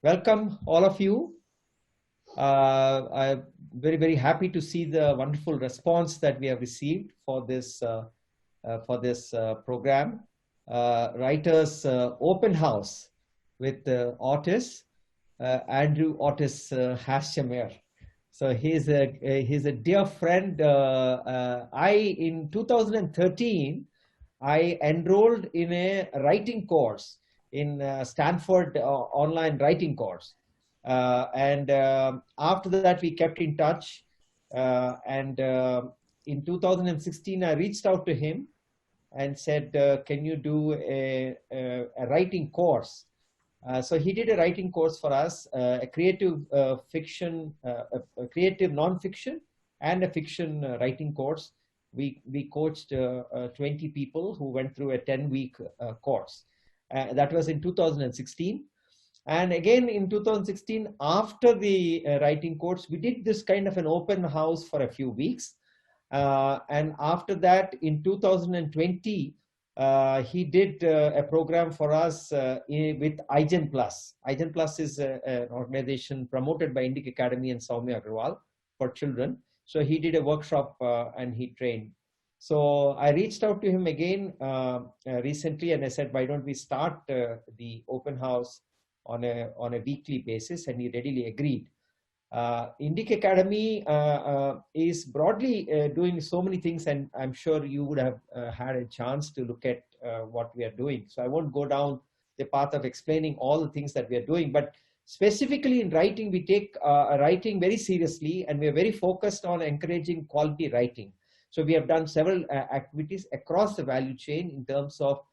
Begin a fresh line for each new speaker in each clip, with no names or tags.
Welcome all of you. I'm very happy to see the wonderful response that we have received for this program. Writers Open House with Otis, Andrew Otis Haschemyer. So he's a dear friend. In 2013, I enrolled in a writing course in Stanford online writing course. After that, we kept in touch. In 2016, I reached out to him and said, can you do a writing course? So he did a writing course for us, a creative fiction, a creative nonfiction, and a fiction writing course. We coached 20 people who went through a 10-week course. That was in 2016. And again, in 2016, after the writing course, we did this kind of an open house for a few weeks. And after that, in 2020, he did a program for us with iGen Plus. iGen Plus is an organization promoted by Indic Academy and Soumya Agarwal for children. So he did a workshop and he trained. So I reached out to him again recently, and I said, why don't we start the open house on a weekly basis? And he readily agreed. Indic Academy is broadly doing so many things, and I'm sure you would have had a chance to look at what we are doing. So I won't go down the path of explaining all the things that we are doing, but specifically in writing, we take writing very seriously, and we are very focused on encouraging quality writing. So we have done several activities across the value chain in terms of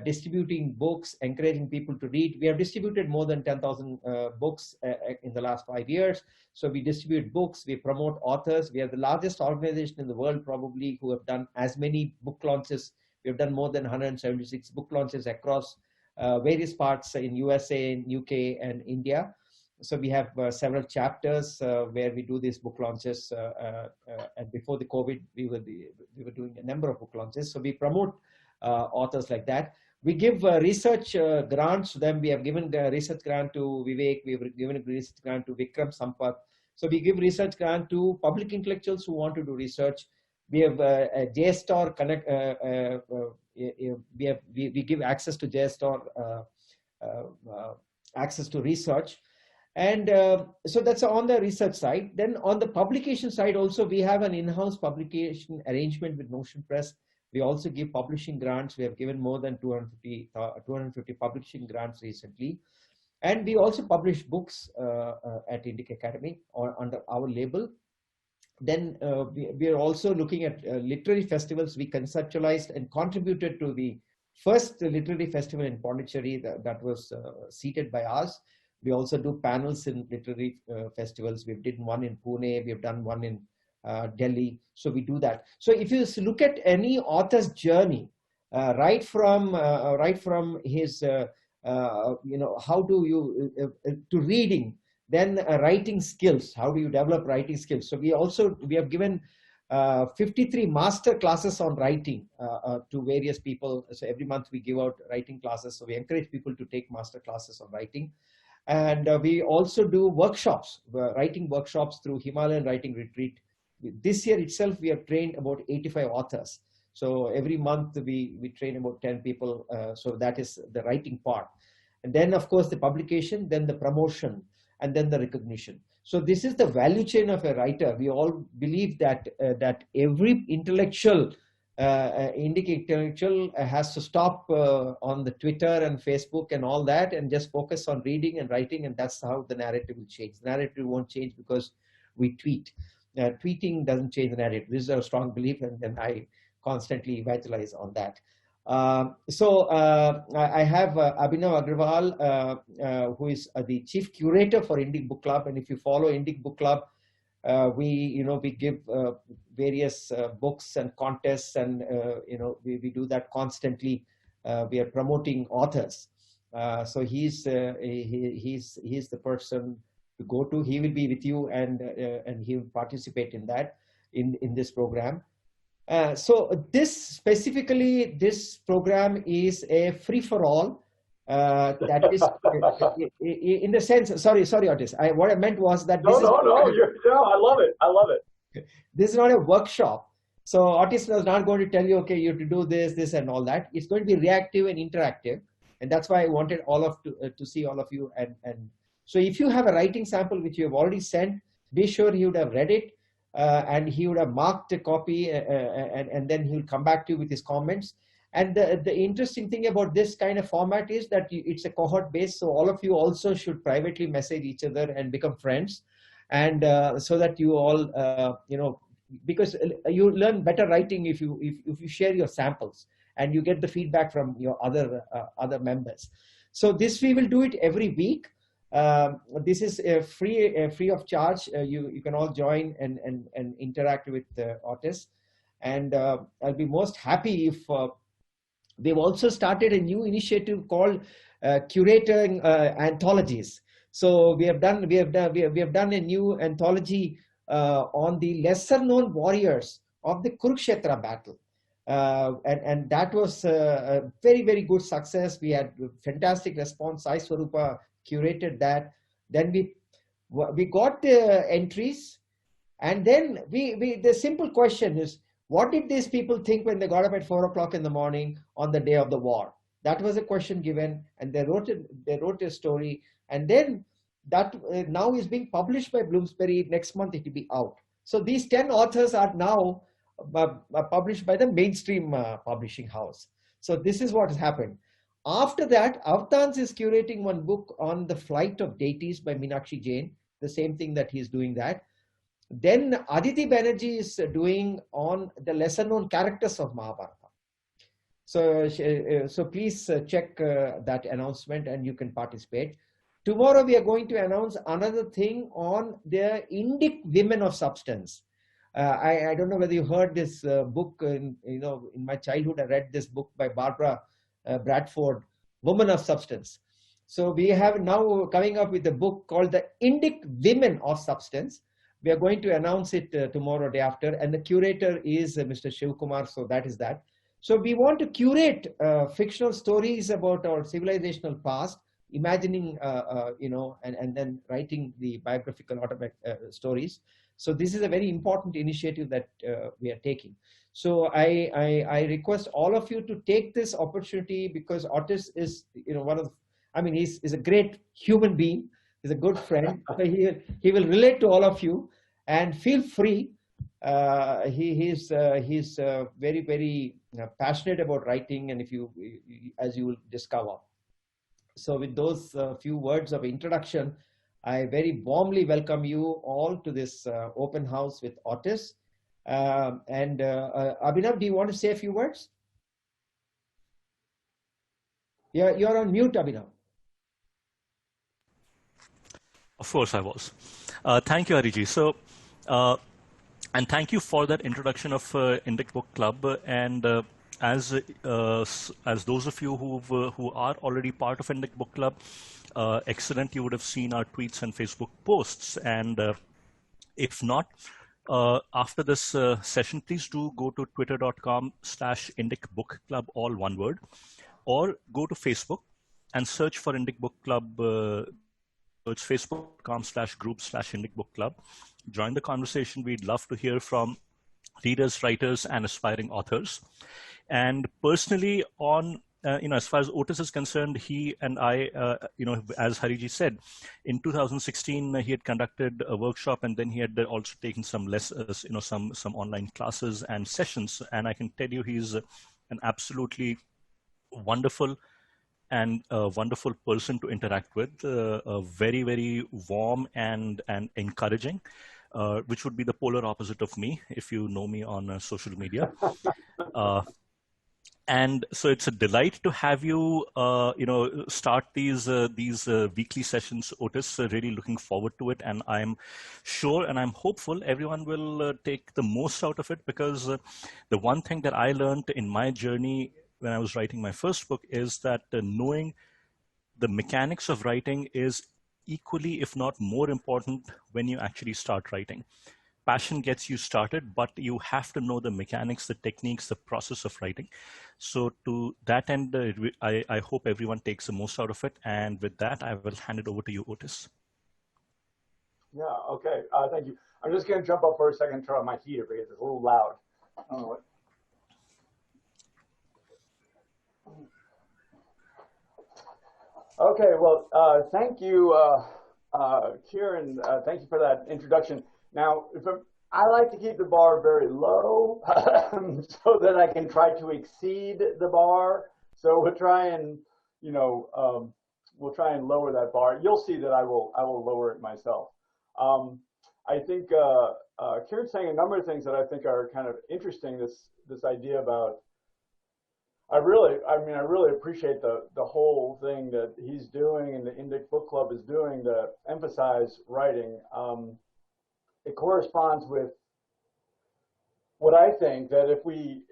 distributing books, encouraging people to read. We have distributed more than 10,000 books in the last 5 years. So we distribute books, we promote authors. We are the largest organization in the world probably who have done as many book launches. We have done more than 176 book launches across various parts in USA, in UK, and India. So we have several chapters where we do these book launches. And before the COVID, we were doing a number of book launches. So we promote authors like that. We give research grants to them. We have given a research grant to Vivek. We have given a research grant to Vikram Sampath. So we give research grant to public intellectuals who want to do research. We have a JSTOR connect. We give access to JSTOR, access to research. And so that's on the research side. Then on the publication side also, we have an in-house publication arrangement with Notion Press. We also give publishing grants. We have given more than 250 publishing grants recently. And we also publish books at Indic Academy under our label. Then we are also looking at literary festivals. We conceptualized and contributed to the first literary festival in Pondicherry that was seated by us. We also do panels in literary festivals. We did one in Pune. We have done one in Delhi. So we do that. So if you look at any author's journey, right from his, how do you to reading, then writing skills. How do you develop writing skills? So we have given 53 master classes on writing to various people. So every month we give out writing classes. So we encourage people to take master classes on writing. And we also do workshops, writing workshops through Himalayan Writing Retreat. This year itself, we have trained about 85 authors. So every month we train about 10 people. So that is the writing part. And then of course the publication, then the promotion, and then the recognition. So this is the value chain of a writer. We all believe that every intellectual, Indic intellectual has to stop on the Twitter and Facebook and all that and just focus on reading and writing, and that's how the narrative will change. The narrative won't change because we tweet. Tweeting doesn't change the narrative. This is our strong belief, and I constantly evangelize on that. I have Abhinav Agrawal, who is the chief curator for Indic Book Club, and if you follow Indic Book Club, we give various books and contests, and we do that constantly. We are promoting authors. So he's the person to go to. He will be with you, and he will participate in that in this program. So this program is a free for all. That is, in the sense, sorry, Otis. What I meant was that
No, I love it. I love it.
This is not a workshop. So Otis was not going to tell you, okay, you have to do this, and all that. It's going to be reactive and interactive. And that's why I wanted to see all of you. And so if you have a writing sample, which you have already sent, be sure he would have read it, and he would have marked a copy, and then he'll come back to you with his comments. And the interesting thing about this kind of format is that it's a cohort based. So all of you also should privately message each other and become friends. And so that you all, because you learn better writing if you share your samples and you get the feedback from your other members. So this, we will do it every week. This is free of charge. You can all join and interact with Otis. And I'll be most happy if we've also started a new initiative called curating anthologies. So we have done a new anthology on the lesser known warriors of the Kurukshetra battle. And that was a very, very good success. We had fantastic response. Sai Swarupa curated that. Then we got entries, and then the simple question is, what did these people think when they got up at 4 o'clock in the morning on the day of the war? That was a question given, and they wrote a story, and then that now is being published by Bloomsbury. Next month it will be out. So these 10 authors are now published by the mainstream publishing house. So this is what has happened. After that, Avtans is curating one book on the flight of deities by Meenakshi Jain, the same thing that he's doing that. Then Aditi Banerjee is doing on the lesser known characters of Mahabharata. So please check that announcement and you can participate. Tomorrow we are going to announce another thing on the Indic women of substance. I don't know whether you heard this book. In my childhood, I read this book by Barbara Bradford, Woman of Substance. So we have now coming up with a book called the Indic Women of Substance. We are going to announce it tomorrow, day after, and the curator is Mr. Shiv Kumar. So that is that. So we want to curate fictional stories about our civilizational past, imagining, and then writing the biographical stories. So this is a very important initiative that we are taking. So I request all of you to take this opportunity, because Otis is, he's a great human being. He's a good friend. So he will relate to all of you, and feel free. He's very, very passionate about writing, and as you will discover. So with those few words of introduction, I very warmly welcome you all to this open house with Otis. Abhinav, do you want to say a few words? Yeah, you're on mute, Abhinav.
Of course I was. Thank you, Hariji. So, and thank you for that introduction of Indic Book Club. And as those of you who are already part of Indic Book Club, excellent, you would have seen our tweets and Facebook posts. And if not, after this session, please do go to twitter.com/Indic Book Club, all one word, or go to Facebook and search for Indic Book Club. It's facebook.com/group/Indic Book Club. Join the conversation. We'd love to hear from readers, writers, and aspiring authors. And personally, as far as Otis is concerned, he and I, as Hariji said, in 2016 he had conducted a workshop, and then he had also taken some lessons, some online classes and sessions. And I can tell you, he's an absolutely wonderful and a wonderful person to interact with, very, very warm and encouraging, which would be the polar opposite of me if you know me on social media. And so it's a delight to have you, start these weekly sessions, Otis. Really looking forward to it, and I'm sure and I'm hopeful everyone will take the most out of it, because the one thing that I learned in my journey when I was writing my first book is that knowing the mechanics of writing is equally, if not more important, when you actually start writing. passion gets you started, but you have to know the mechanics, the techniques, the process of writing. So to that end, I hope everyone takes the most out of it. And with that, I will hand it over to you, Otis.
Yeah, okay. Thank you. I'm just going to jump up for a second and turn on my heater because it's a little loud. I don't know what. Okay, well, thank you, Kieran. Thank you for that introduction. Now, I like to keep the bar very low so that I can try to exceed the bar. So we'll try and, we'll try and lower that bar. You'll see that I will lower it myself. I think Kieran's saying a number of things that I think are kind of interesting. This idea about I really appreciate the whole thing that he's doing and the Indic Book Club is doing to emphasize writing. It corresponds with what I think that if we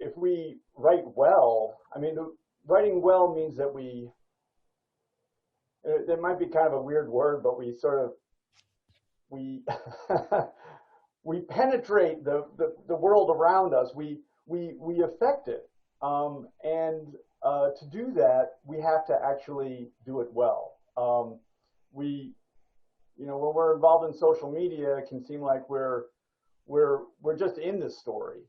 write well, I mean, writing well means that it might be kind of a weird word, but we we penetrate the world around us. We affect it. To do that, we have to actually do it well. When we're involved in social media, it can seem like we're just in this story.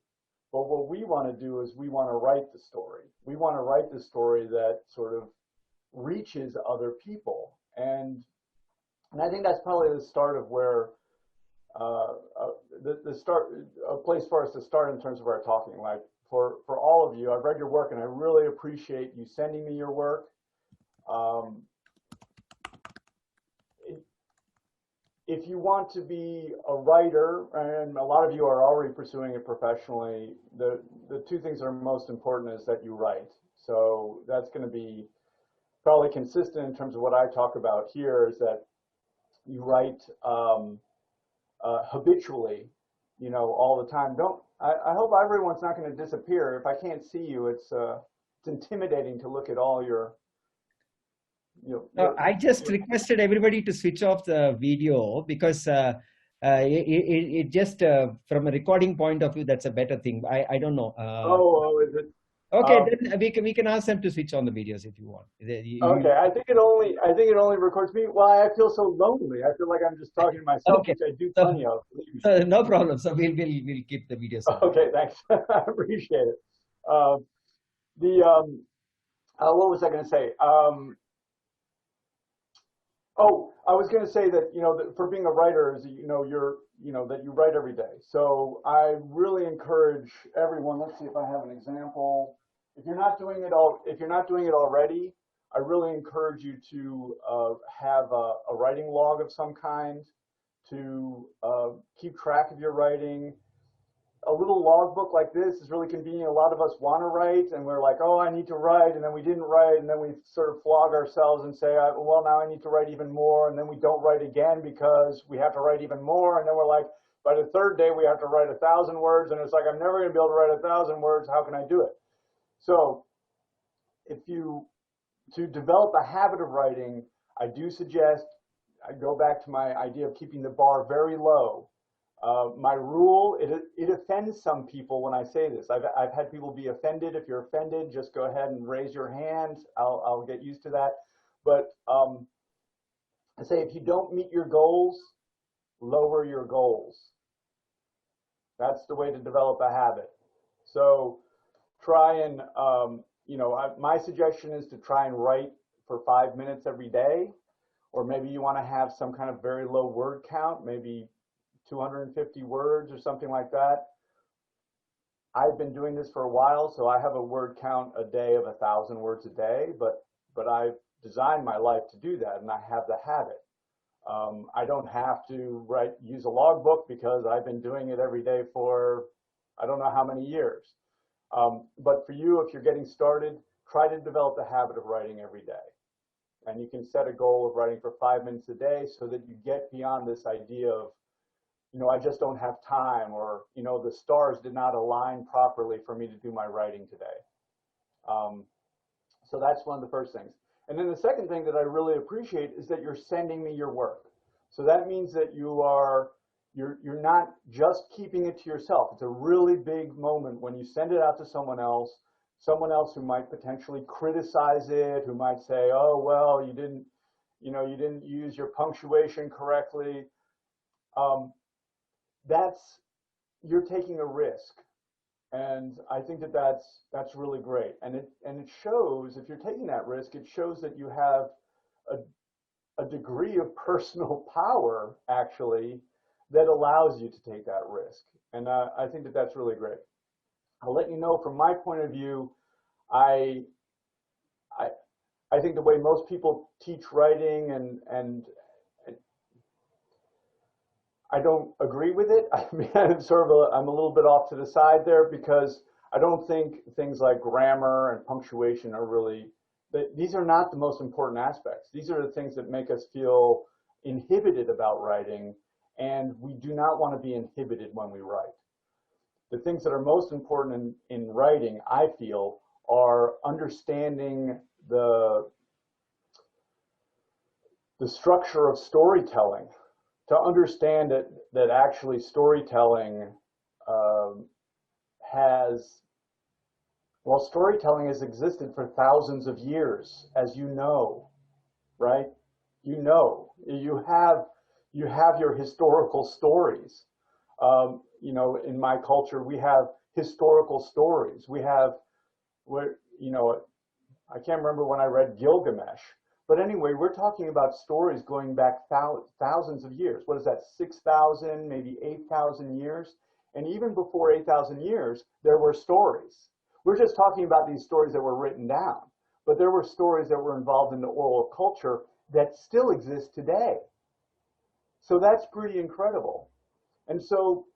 But what we want to do is we want to write the story. We want to write the story that sort of reaches other people. And I think that's probably the start of where a place for us to start in terms of our talking. Like for all of you, I've read your work and I really appreciate you sending me your work. If you want to be a writer, and a lot of you are already pursuing it professionally, the two things that are most important is that you write. So that's going to be probably consistent in terms of what I talk about here, is that you write habitually, all the time. I hope everyone's not going to disappear. If I can't see you, it's intimidating to look at all your.
No, I just requested everybody to switch off the video because it just from a recording point of view, that's a better thing. I don't know.
Is it?
Okay, then we can ask them to switch on the videos if you want.
Okay, I think it only records me. Well, I feel so lonely. I feel like I'm just talking to myself,
okay.
Which I do plenty of.
No problem. So we'll keep the videos on.
Okay, thanks. I appreciate it. What was I going to say? I was going to say that that for being a writer is that you write every day. So I really encourage everyone. Let's see if I have an example. If you're not doing it already, I really encourage you to have a writing log of some kind to keep track of your writing. A little logbook like this is really convenient. A lot of us want to write, and we're like, oh, I need to write, and then we didn't write, and then we sort of flog ourselves and say, well, now I need to write even more, and then we don't write again because we have to write even more, and then we're like, by the third day we have to write 1,000 words, and it's like, I'm never going to be able to write 1,000 words. How can I do it? So, to develop a habit of writing, I do suggest I go back to my idea of keeping the bar very low. My rule, it offends some people when I say this. I've had people be offended. If you're offended, just go ahead and raise your hand. I'll get used to that. But I say if you don't meet your goals, lower your goals. That's the way to develop a habit. So try and, my suggestion is to try and write for 5 minutes every day. Or maybe you want to have some kind of very low word count, maybe 250 words or something like that. I've been doing this for a while, so I have a word count a day of 1,000 words a day, but I've designed my life to do that, and I have the habit. I don't have to use a logbook because I've been doing it every day for I don't know how many years. But for you, if you're getting started, try to develop the habit of writing every day. And you can set a goal of writing for 5 minutes a day so that you get beyond this idea of I just don't have time, or, the stars did not align properly for me to do my writing today. So that's one of the first things. And then the second thing that I really appreciate is that you're sending me your work. So that means that you are you're not just keeping it to yourself. It's a really big moment when you send it out to someone else who might potentially criticize it, who might say, oh, well, you didn't use your punctuation correctly. You're taking a risk. And I think that's really great. And it shows, if you're taking that risk, it shows that you have a degree of personal power, actually, that allows you to take that risk. And I think that's really great. I'll let you know from my point of view, I think the way most people teach writing and I don't agree with it. I mean, I'm a little bit off to the side there, because I don't think things like grammar and punctuation are really, these are not the most important aspects. These are the things that make us feel inhibited about writing, and we do not want to be inhibited when we write. The things that are most important in writing, I feel, are understanding the structure of storytelling. To understand that actually storytelling storytelling has existed for thousands of years, as you know, right? You have your historical stories. In my culture, we have historical stories. I can't remember when I read Gilgamesh. But anyway, we're talking about stories going back thousands of years. What is that, 6,000, maybe 8,000 years? And even before 8,000 years, there were stories. We're just talking about these stories that were written down. But there were stories that were involved in the oral culture that still exist today. So that's pretty incredible. And so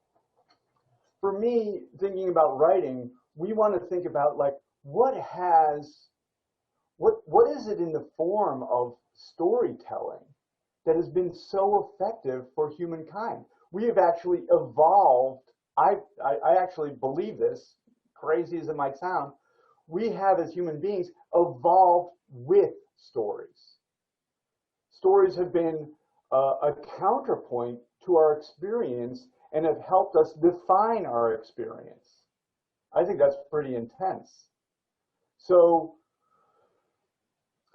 for me, thinking about writing, we want to think about, like, what is it in the form of storytelling that has been so effective for humankind? We have actually evolved. I actually believe this, crazy as it might sound. We have, as human beings, evolved with stories. Stories have been a counterpoint to our experience and have helped us define our experience. I think that's pretty intense. So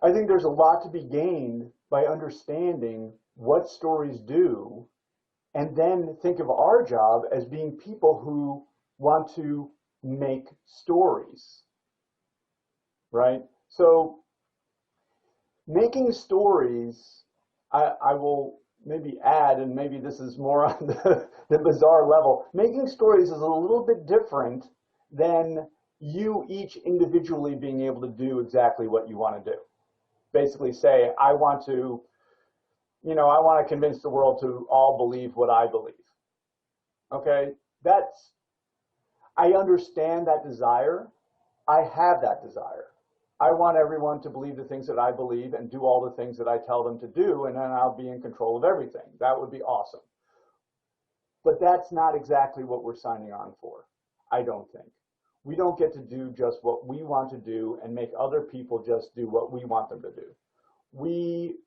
I think there's a lot to be gained by understanding what stories do, and then think of our job as being people who want to make stories, right? So making stories, I will maybe add, and maybe this is more on the bizarre level, making stories is a little bit different than you each individually being able to do exactly what you want to do. Basically say, I want to convince the world to all believe what I believe. Okay, I understand that desire. I have that desire. I want everyone to believe the things that I believe and do all the things that I tell them to do, and then I'll be in control of everything. That would be awesome. But that's not exactly what we're signing on for, I don't think. We don't get to do just what we want to do and make other people just do what we want them to do. We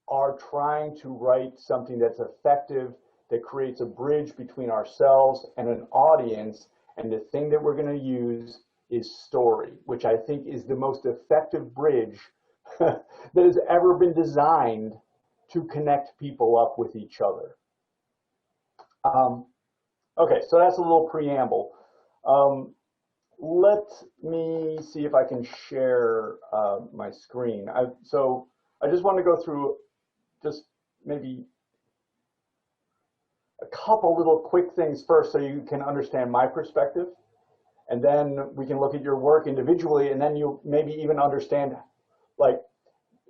are trying to write something that's effective, that creates a bridge between ourselves and an audience, and the thing that we're going to use is story, which I think is the most effective bridge that has ever been designed to connect people up with each other. Okay, so that's a little preamble. Let me see if I can share my screen. So I just want to go through just maybe a couple little quick things first so you can understand my perspective. And then we can look at your work individually, and then you maybe even understand, like,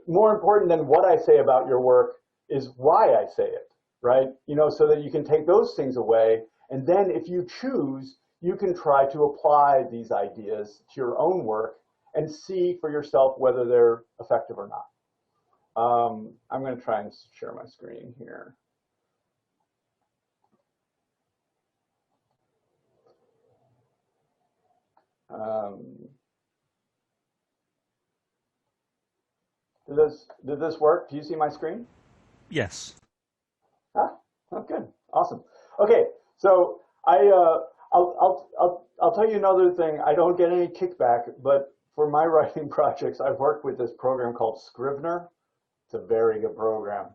more important than what I say about your work is why I say it, right? So that you can take those things away. And then if you choose, you can try to apply these ideas to your own work and see for yourself whether they're effective or not. I'm going to try and share my screen here. Did this work? Do you see my screen?
Yes.
Ah, oh, good. Awesome. Okay, so I'll tell you another thing. I don't get any kickback, but for my writing projects, I've worked with this program called Scrivener. It's a very good program.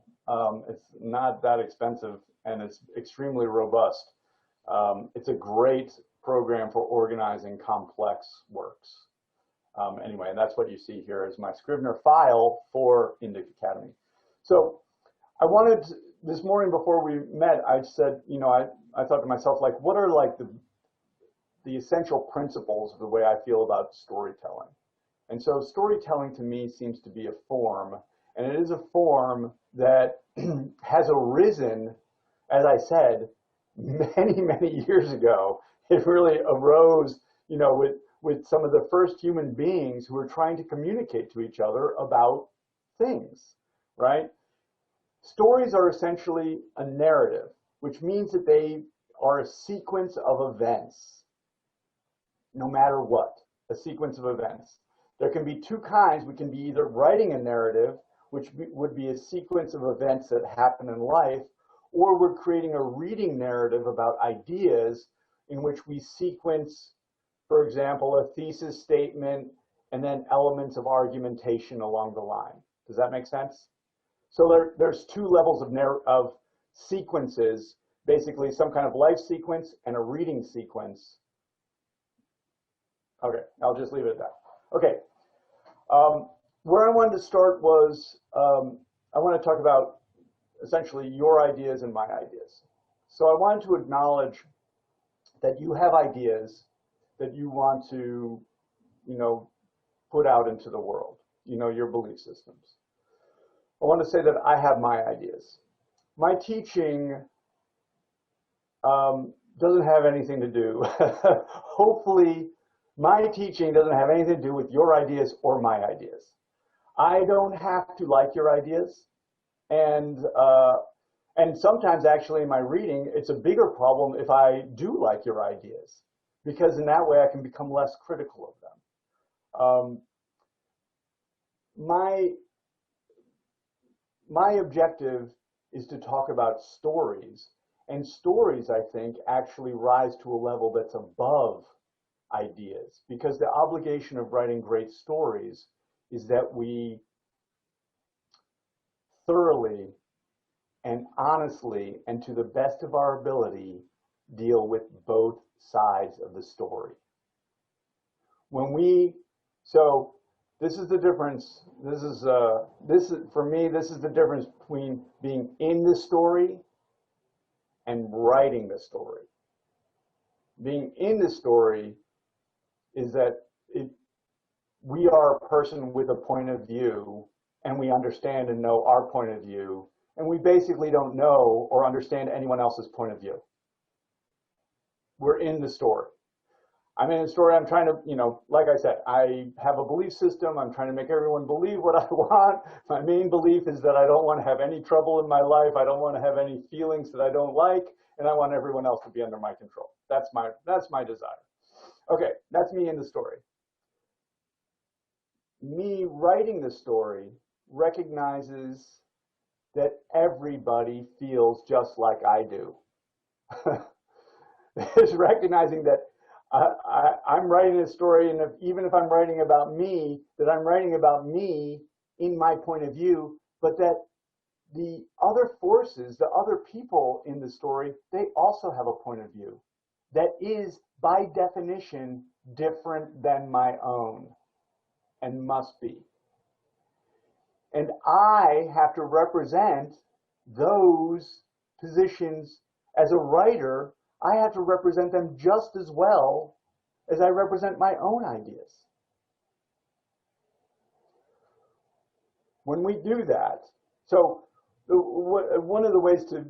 It's not that expensive, and it's extremely robust. It's a great program for organizing complex works. Anyway, and that's what you see here is my Scrivener file for Indic Academy. So I wanted to, this morning before we met, I said, you know, I thought to myself, like, what are like the essential principles of the way I feel about storytelling? And so storytelling to me seems to be a form, and it is a form that has arisen, as I said, many, many years ago. It really arose, you know, with some of the first human beings who were trying to communicate to each other about things, right? Stories are essentially a narrative, which means that they are a sequence of events, no matter what, a sequence of events. There can be two kinds. We can be either writing a narrative, which would be a sequence of events that happen in life, or we're creating a reading narrative about ideas in which we sequence, for example, a thesis statement and then elements of argumentation along the line. Does that make sense? So there's two levels of sequences, basically some kind of life sequence and a reading sequence. Okay, I'll just leave it at that. Okay, where I wanted to start was, I want to talk about essentially your ideas and my ideas. So I wanted to acknowledge that you have ideas that you want to, you know, put out into the world, you know, your belief systems. I want to say that I have my ideas. My teaching doesn't have anything to do, hopefully my teaching doesn't have anything to do with your ideas or my ideas. I don't have to like your ideas, and sometimes actually in my reading, it's a bigger problem if I do like your ideas, because in that way I can become less critical of them. My objective is to talk about stories, and stories, I think, actually rise to a level that's above ideas, because the obligation of writing great stories is that we thoroughly and honestly and to the best of our ability deal with both sides of the story. So this is the difference. For me, this is the difference between being in the story and writing the story. Being in the story is that we are a person with a point of view, and we understand and know our point of view, and we basically don't know or understand anyone else's point of view. We're in the story. I'm in a story. I'm trying to, you know, like I said, I have a belief system. I'm trying to make everyone believe what I want. My main belief is that I don't want to have any trouble in my life. I don't want to have any feelings that I don't like, and I want everyone else to be under my control. That's my desire. Okay, that's me in the story. Me writing the story recognizes that everybody feels just like I do. It's recognizing that I'm writing a story, and even if I'm writing about me, that I'm writing about me in my point of view, but that the other forces, the other people in the story, they also have a point of view that is, by definition, different than my own, and must be. And I have to represent those positions as a writer. I have to represent them just as well as I represent my own ideas. When we do that, so one of the ways to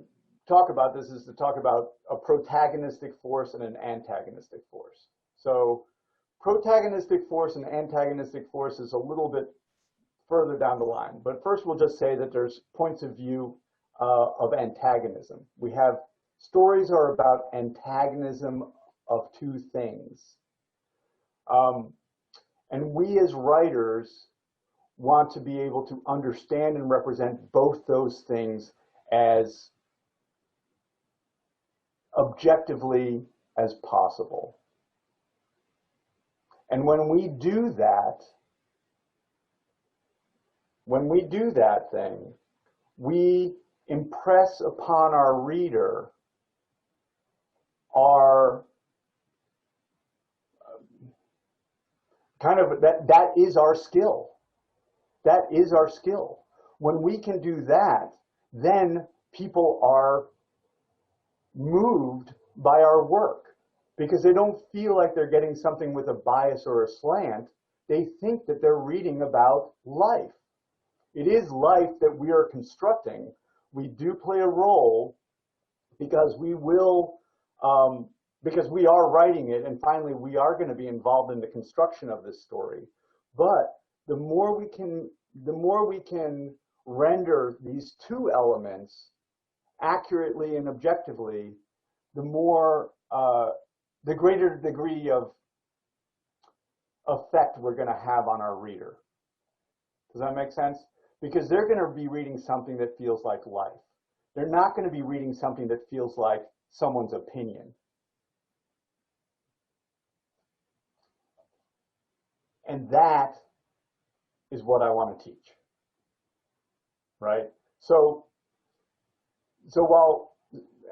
talk about this is to talk about a protagonistic force and an antagonistic force. So protagonistic force and antagonistic force is a little bit further down the line. But first we'll just say that there's points of view of antagonism. We have stories are about antagonism of two things. And we as writers want to be able to understand and represent both those things as objectively as possible. And when we do that thing, we impress upon our reader our kind of, that is our skill. That is our skill. When we can do that, then people are moved by our work because they don't feel like they're getting something with a bias or a slant. They think that they're reading about life. It is life that we are constructing. We do play a role because we are writing it, and finally we are going to be involved in the construction of this story. But the more we can render these two elements accurately and objectively, the greater degree of effect we're going to have on our reader. Does that make sense? Because they're going to be reading something that feels like life. They're not going to be reading something that feels like someone's opinion. And that is what I want to teach, right? So while,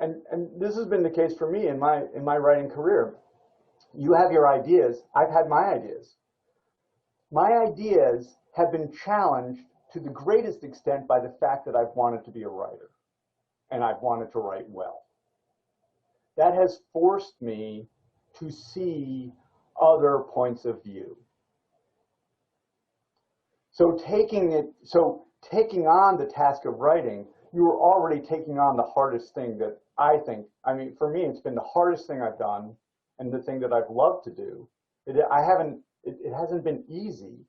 and this has been the case for me in my writing career, you have your ideas, I've had my ideas. My ideas have been challenged to the greatest extent by the fact that I've wanted to be a writer, and I've wanted to write well. That has forced me to see other points of view. So taking on the task of writing, you are already taking on the hardest thing that I think, for me, it's been the hardest thing I've done and the thing that I've loved to do. It hasn't been easy,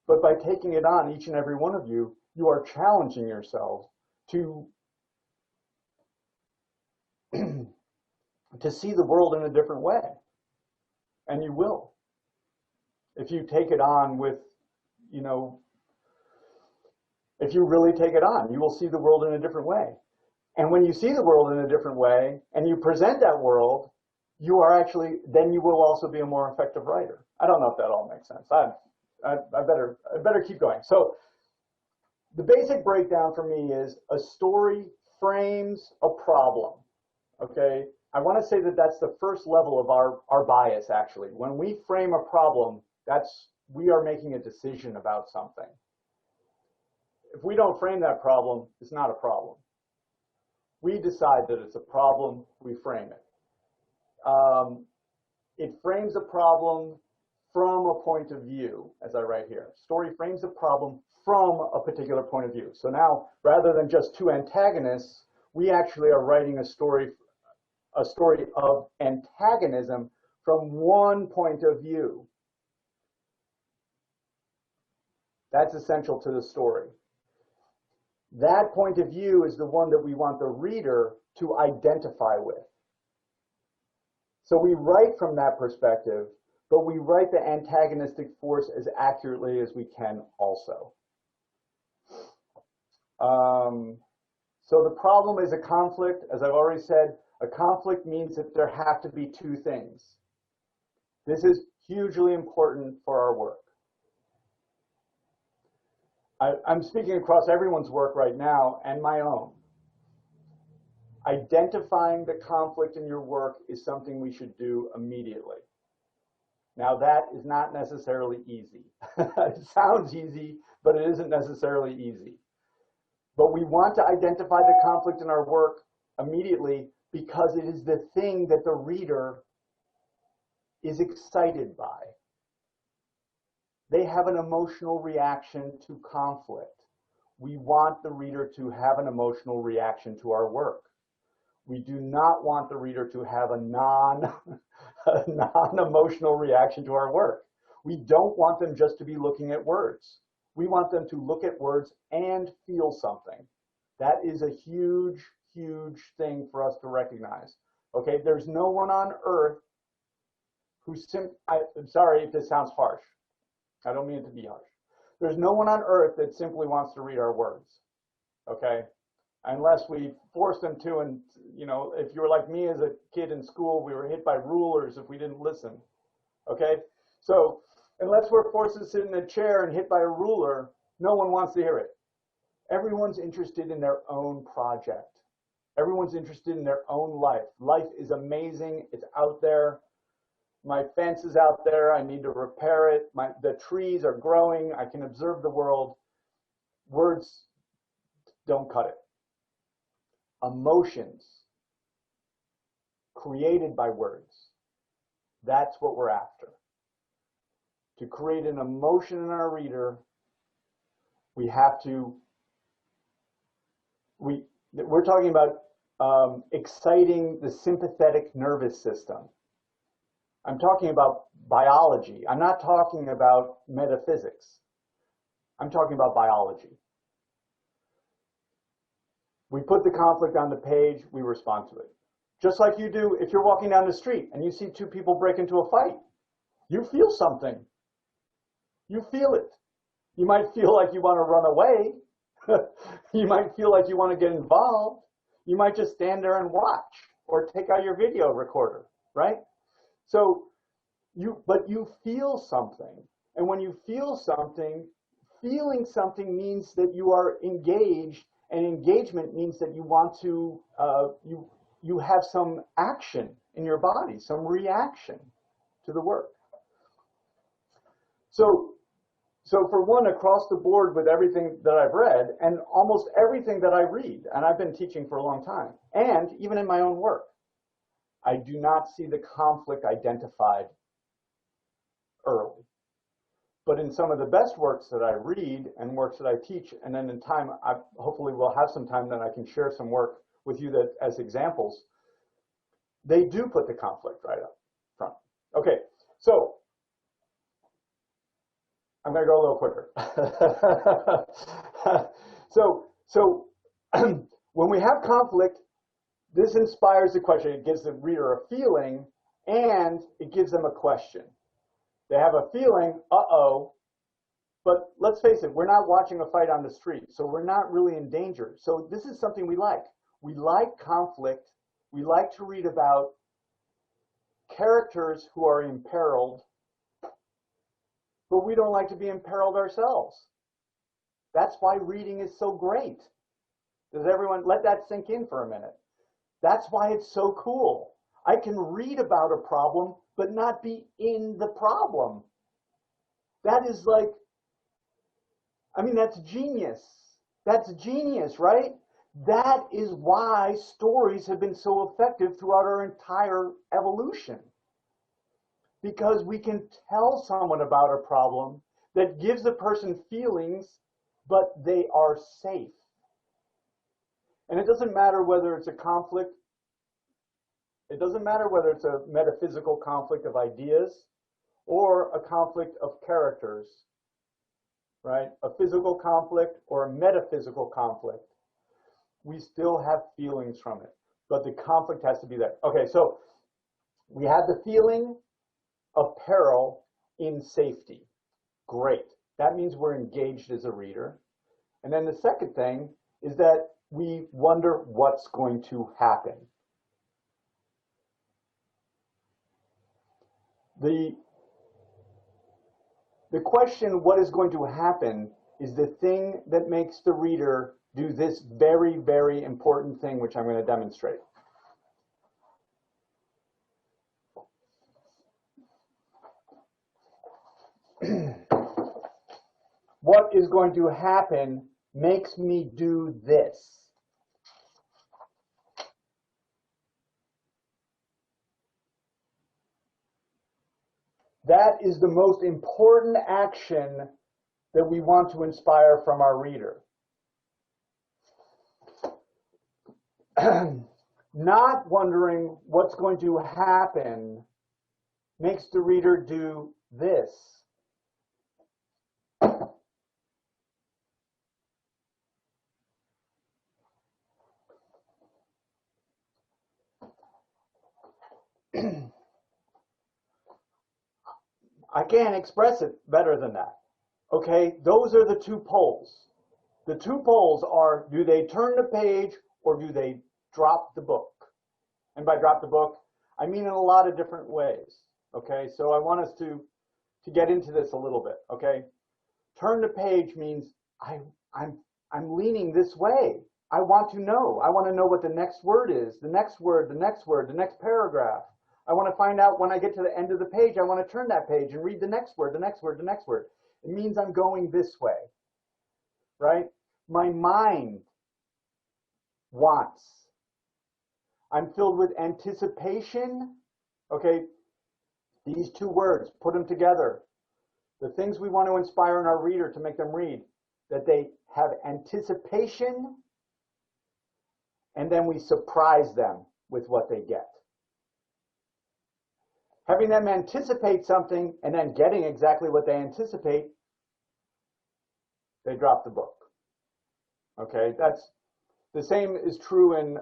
but by taking it on, each and every one of you, you are challenging yourselves to see the world in a different way. And you will. If you take it on with, if you really take it on, you will see the world in a different way. And when you see the world in a different way and you present that world, then you will also be a more effective writer. I don't know if that all makes sense. I better keep going. So the basic breakdown for me is a story frames a problem. Okay, I want to say that that's the first level of our bias, actually. When we frame a problem, we are making a decision about something. If we don't frame that problem, it's not a problem. We decide that it's a problem, we frame it. It frames a problem from a point of view, as I write here. Story frames a problem from a particular point of view. So now, rather than just two antagonists, we actually are writing a story of antagonism from one point of view. That's essential to the story. That point of view is the one that we want the reader to identify with. So we write from that perspective, but we write the antagonistic force as accurately as we can also. So the problem is a conflict. As I've already said, a conflict means that there have to be two things. This is hugely important for our work. I'm speaking across everyone's work right now and my own. Identifying the conflict in your work is something we should do immediately. Now that is not necessarily easy. It sounds easy, but it isn't necessarily easy. But we want to identify the conflict in our work immediately because it is the thing that the reader is excited by. They have an emotional reaction to conflict. We want the reader to have an emotional reaction to our work. We do not want the reader to have a non-emotional reaction to our work. We don't want them just to be looking at words. We want them to look at words and feel something. That is a huge, huge thing for us to recognize. Okay, there's no one on earth who I'm sorry if this sounds harsh. I don't mean it to be harsh. There's no one on earth that simply wants to read our words. Okay? unless we forced them to. And, you know, if you were like me as a kid in school, we were hit by rulers if we didn't listen. Okay? So unless we're forced to sit in a chair and hit by a ruler, no one wants to hear it. Everyone's interested in their own project. Everyone's interested in their own life. Life is amazing. It's out there. My fence is out there. I need to repair it. The trees are growing. I can observe the world. Words don't cut it. Emotions created by words. That's what we're after. To create an emotion in our reader, we have to, we're talking about exciting the sympathetic nervous system. I'm talking about biology. I'm not talking about metaphysics. I'm talking about biology. We put the conflict on the page, we respond to it. Just like you do if you're walking down the street and you see two people break into a fight. You feel something. You feel it. You might feel like you want to run away. You might feel like you want to get involved. You might just stand there and watch or take out your video recorder, right? So but you feel something. And when you feel something, feeling something means that you are engaged, and engagement means that you want to, you have some action in your body, some reaction to the work. So for one, across the board with everything that I've read, and almost everything that I read, and I've been teaching for a long time, and even in my own work, I do not see the conflict identified early. But in some of the best works that I read and works that I teach, and then in time, hopefully we'll have some time that I can share some work with you that as examples, they do put the conflict right up front. Okay, so I'm going to go a little quicker. So when we have conflict, this inspires the question. It gives the reader a feeling, and it gives them a question. They have a feeling, uh-oh, but let's face it, we're not watching a fight on the street, so we're not really in danger. So this is something we like. We like conflict. We like to read about characters who are imperiled, but we don't like to be imperiled ourselves. That's why reading is so great. Does everyone let that sink in for a minute? That's why it's so cool. I can read about a problem, but not be in the problem. That is like, I mean, that's genius. That's genius, right? That is why stories have been so effective throughout our entire evolution. Because we can tell someone about a problem that gives a person feelings, but they are safe. And it doesn't matter whether it's a conflict. It doesn't matter whether it's a metaphysical conflict of ideas or a conflict of characters, right? A physical conflict or a metaphysical conflict. We still have feelings from it, but the conflict has to be there. Okay, so we have the feeling of peril in safety. Great. That means we're engaged as a reader. And then the second thing is that we wonder what's going to happen. The question, what is going to happen, is the thing that makes the reader do this very, very important thing, which I'm going to demonstrate. What is going to happen makes me do this. That is the most important action that we want to inspire from our reader. Not wondering what's going to happen makes the reader do this. I can't express it better than that. Okay, those are the two poles. The two poles are, do they turn the page or do they drop the book? And by drop the book, I mean in a lot of different ways. Okay, so I want us to get into this a little bit. Okay, turn the page means I'm leaning this way. I want to know. I want to know what the next word is, the next word, the next word, the next paragraph. I want to find out when I get to the end of the page, I want to turn that page and read the next word, the next word, the next word. It means I'm going this way, right? My mind wants. I'm filled with anticipation. Okay, these two words, put them together. The things we want to inspire in our reader to make them read, that they have anticipation, and then we surprise them with what they get. Having them anticipate something and then getting exactly what they anticipate, they drop the book. Okay, that's the same is true in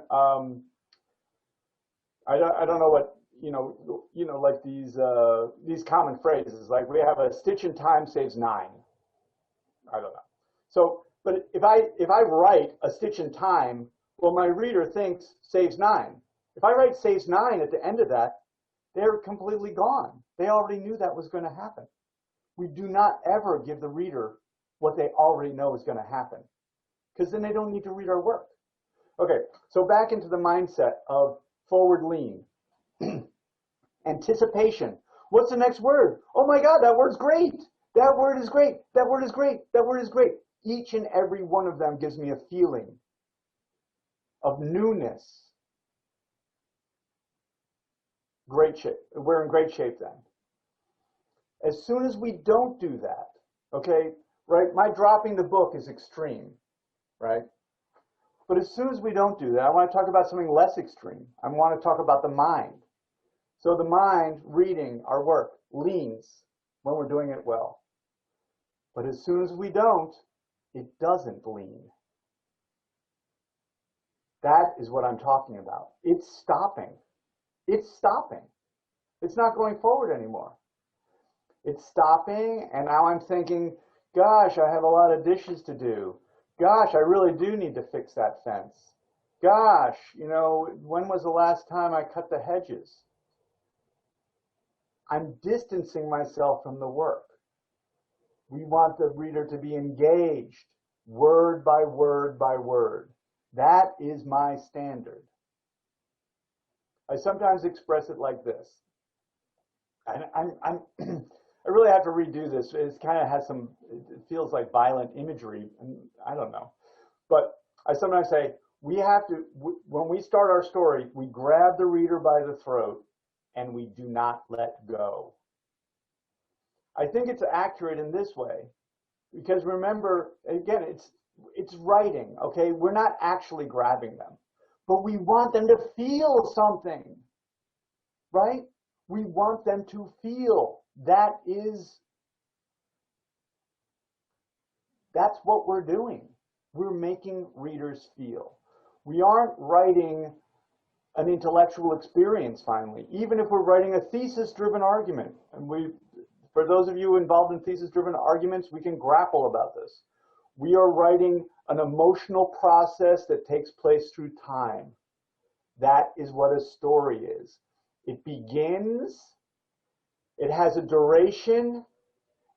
I don't know what like these common phrases, like we have a stitch in time saves 9. I don't know. So, but if I write a stitch in time, well, my reader thinks saves 9. If I write saves 9 at the end of that, they're completely gone. They already knew that was going to happen. We do not ever give the reader what they already know is going to happen, because then they don't need to read our work. Okay, so back into the mindset of forward lean. Anticipation. What's the next word? Oh my God, that word's great. That word is great. That word is great. That word is great. Each and every one of them gives me a feeling of newness. Great shape. We're in great shape then. As soon as we don't do that, okay, right, my dropping the book is extreme, right? But as soon as we don't do that, I want to talk about something less extreme. I want to talk about the mind. So the mind, reading our work, leans when we're doing it well. But as soon as we don't, it doesn't lean. That is what I'm talking about. It's stopping. It's stopping. It's not going forward anymore. It's stopping, and now I'm thinking, gosh, I have a lot of dishes to do. Gosh, I really do need to fix that fence. Gosh, when was the last time I cut the hedges? I'm distancing myself from the work. We want the reader to be engaged, word by word by word. That is my standard. I sometimes express it like this. I really have to redo this. It kind of has it feels like violent imagery, and I don't know. But I sometimes say, when we start our story, we grab the reader by the throat and we do not let go. I think it's accurate in this way, because remember, again, it's writing, okay? We're not actually grabbing them, but we want them to feel something, right? We want them to feel. That's what we're doing. We're making readers feel. We aren't writing an intellectual experience, finally, even if we're writing a thesis-driven argument. And for those of you involved in thesis-driven arguments, we can grapple about this. We are writing an emotional process that takes place through time. That is what a story is. It begins, it has a duration,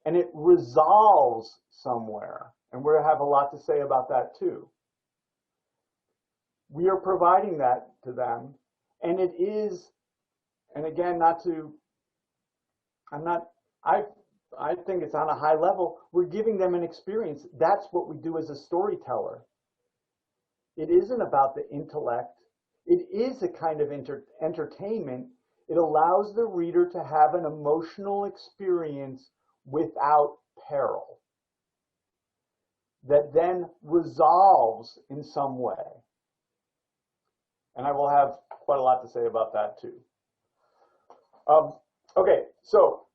and it resolves somewhere. And we'll have a lot to say about that too. We are providing that to them, and it is, and again, I think it's on a high level. We're giving them an experience. That's what we do as a storyteller. It isn't about the intellect. It is a kind of entertainment. It allows the reader to have an emotional experience without peril that then resolves in some way. And I will have quite a lot to say about that too. Okay, so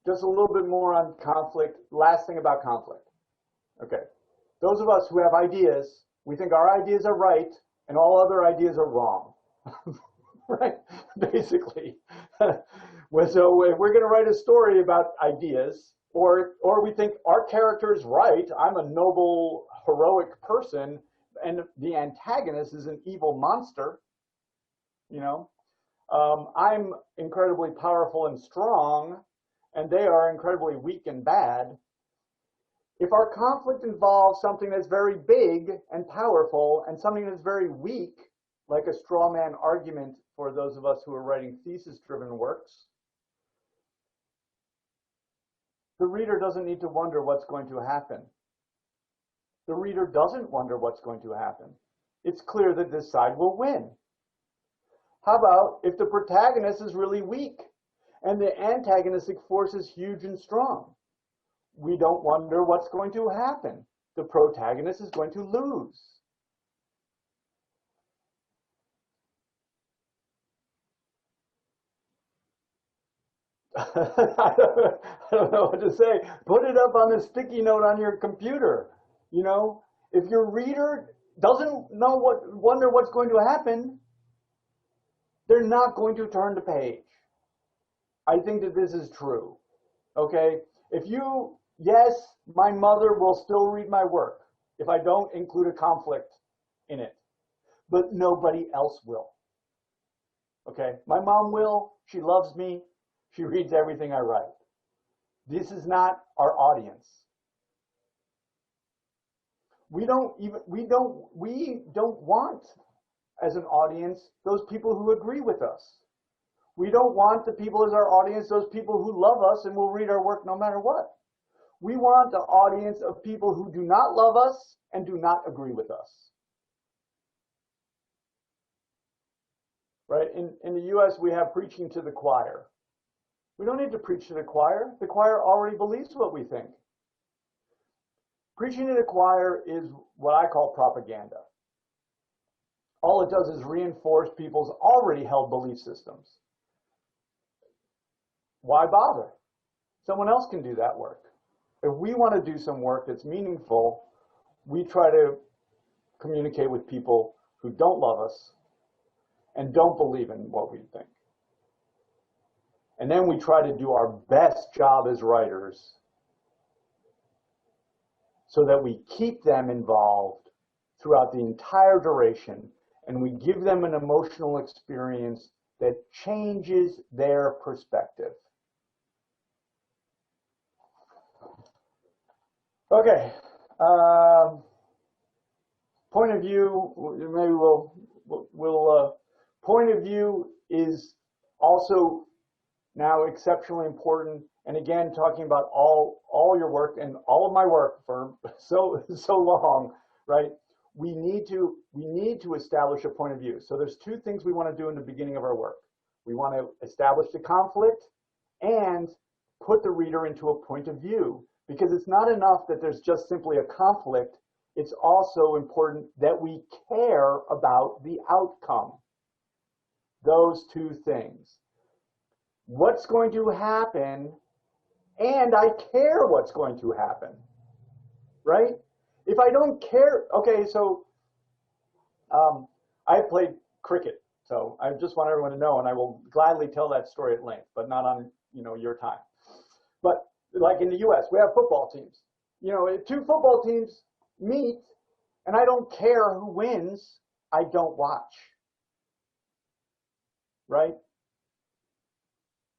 just a little bit more on conflict. Last thing about conflict. Okay, those of us who have ideas, we think our ideas are right and all other ideas are wrong. Right? Basically. So if we're going to write a story about ideas, or we think our character is right, I'm a noble, heroic person and the antagonist is an evil monster, you know. I'm incredibly powerful and strong, and they are incredibly weak and bad. If our conflict involves something that's very big and powerful and something that's very weak, like a straw man argument for those of us who are writing thesis-driven works, the reader doesn't need to wonder what's going to happen. The reader doesn't wonder what's going to happen. It's clear that this side will win. How about if the protagonist is really weak and the antagonistic force is huge and strong? We don't wonder what's going to happen. The protagonist is going to lose. I don't know what to say. Put it up on a sticky note on your computer. You know, if your reader doesn't wonder what's going to happen, they're not going to turn the page. I think that this is true. Okay? Yes, my mother will still read my work if I don't include a conflict in it, but nobody else will. Okay? My mom will. She loves me. She reads everything I write. This is not our audience. We don't want, as an audience, those people who agree with us. We don't want the people as our audience, those people who love us and will read our work no matter what. We want the audience of people who do not love us and do not agree with us. Right? In the US, we have preaching to the choir. We don't need to preach to the choir. The choir already believes what we think. Preaching to the choir is what I call propaganda. All it does is reinforce people's already held belief systems. Why bother? Someone else can do that work. If we want to do some work that's meaningful, we try to communicate with people who don't love us and don't believe in what we think. And then we try to do our best job as writers so that we keep them involved throughout the entire duration, and we give them an emotional experience that changes their perspective. Okay, point of view, maybe point of view is also now exceptionally important. And again, talking about all your work and all of my work for so long, right? We need to establish a point of view. So there's two things we want to do in the beginning of our work. We want to establish the conflict and put the reader into a point of view, because it's not enough that there's just simply a conflict. It's also important that we care about the outcome. Those two things. What's going to happen, and I care what's going to happen, right? If I don't care, okay, so I played cricket, so I just want everyone to know, and I will gladly tell that story at length, but not on your time. But like in the US, we have football teams. If two football teams meet, and I don't care who wins, I don't watch, right?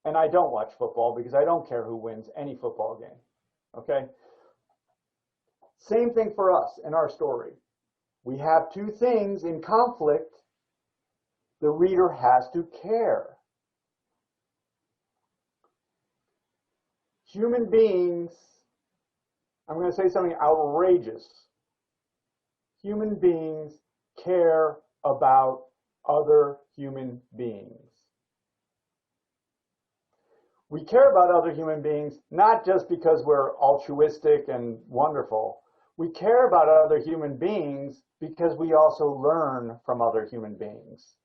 And I don't watch football because I don't care who wins any football game, okay? Same thing for us in our story. We have two things in conflict. The reader has to care. Human beings, I'm going to say something outrageous. Human beings care about other human beings. We care about other human beings not just because we're altruistic and wonderful. We care about other human beings because we also learn from other human beings.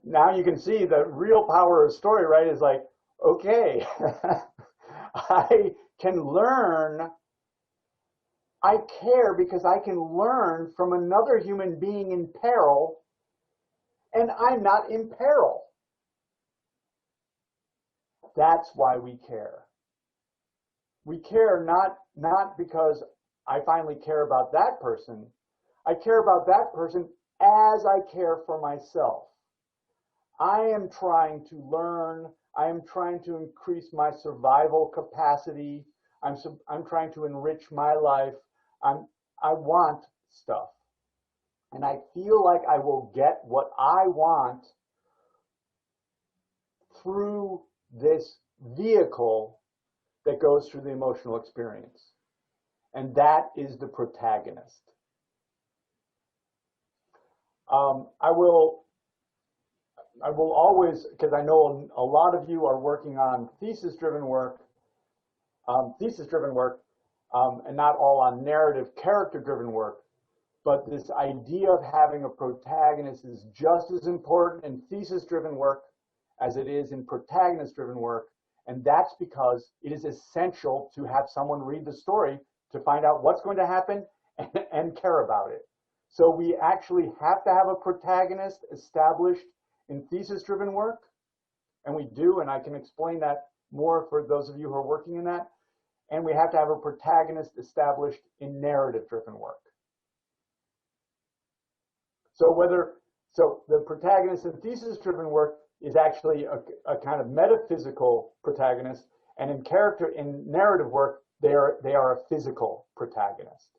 Now you can see the real power of story, right? Is like, okay, I can learn. I care because I can learn from another human being in peril, and I'm not in peril. That's why we care. we care not because I finally care about that person. I care about that person as I care for myself. I am trying to learn. I am trying to increase my survival capacity. I'm trying to enrich my life. I want stuff. And I feel like I will get what I want through this vehicle that goes through the emotional experience. And that is the protagonist. I will always, because I know a lot of you are working on thesis-driven work, and not all on narrative character-driven work, but this idea of having a protagonist is just as important in thesis-driven work as it is in protagonist-driven work, and that's because it is essential to have someone read the story to find out what's going to happen and care about it. So we actually have to have a protagonist established in thesis-driven work, and we do, and I can explain that more for those of you who are working in that, and we have to have a protagonist established in narrative-driven work. So the protagonist in thesis-driven work is actually a kind of metaphysical protagonist, and in narrative work, they are a physical protagonist.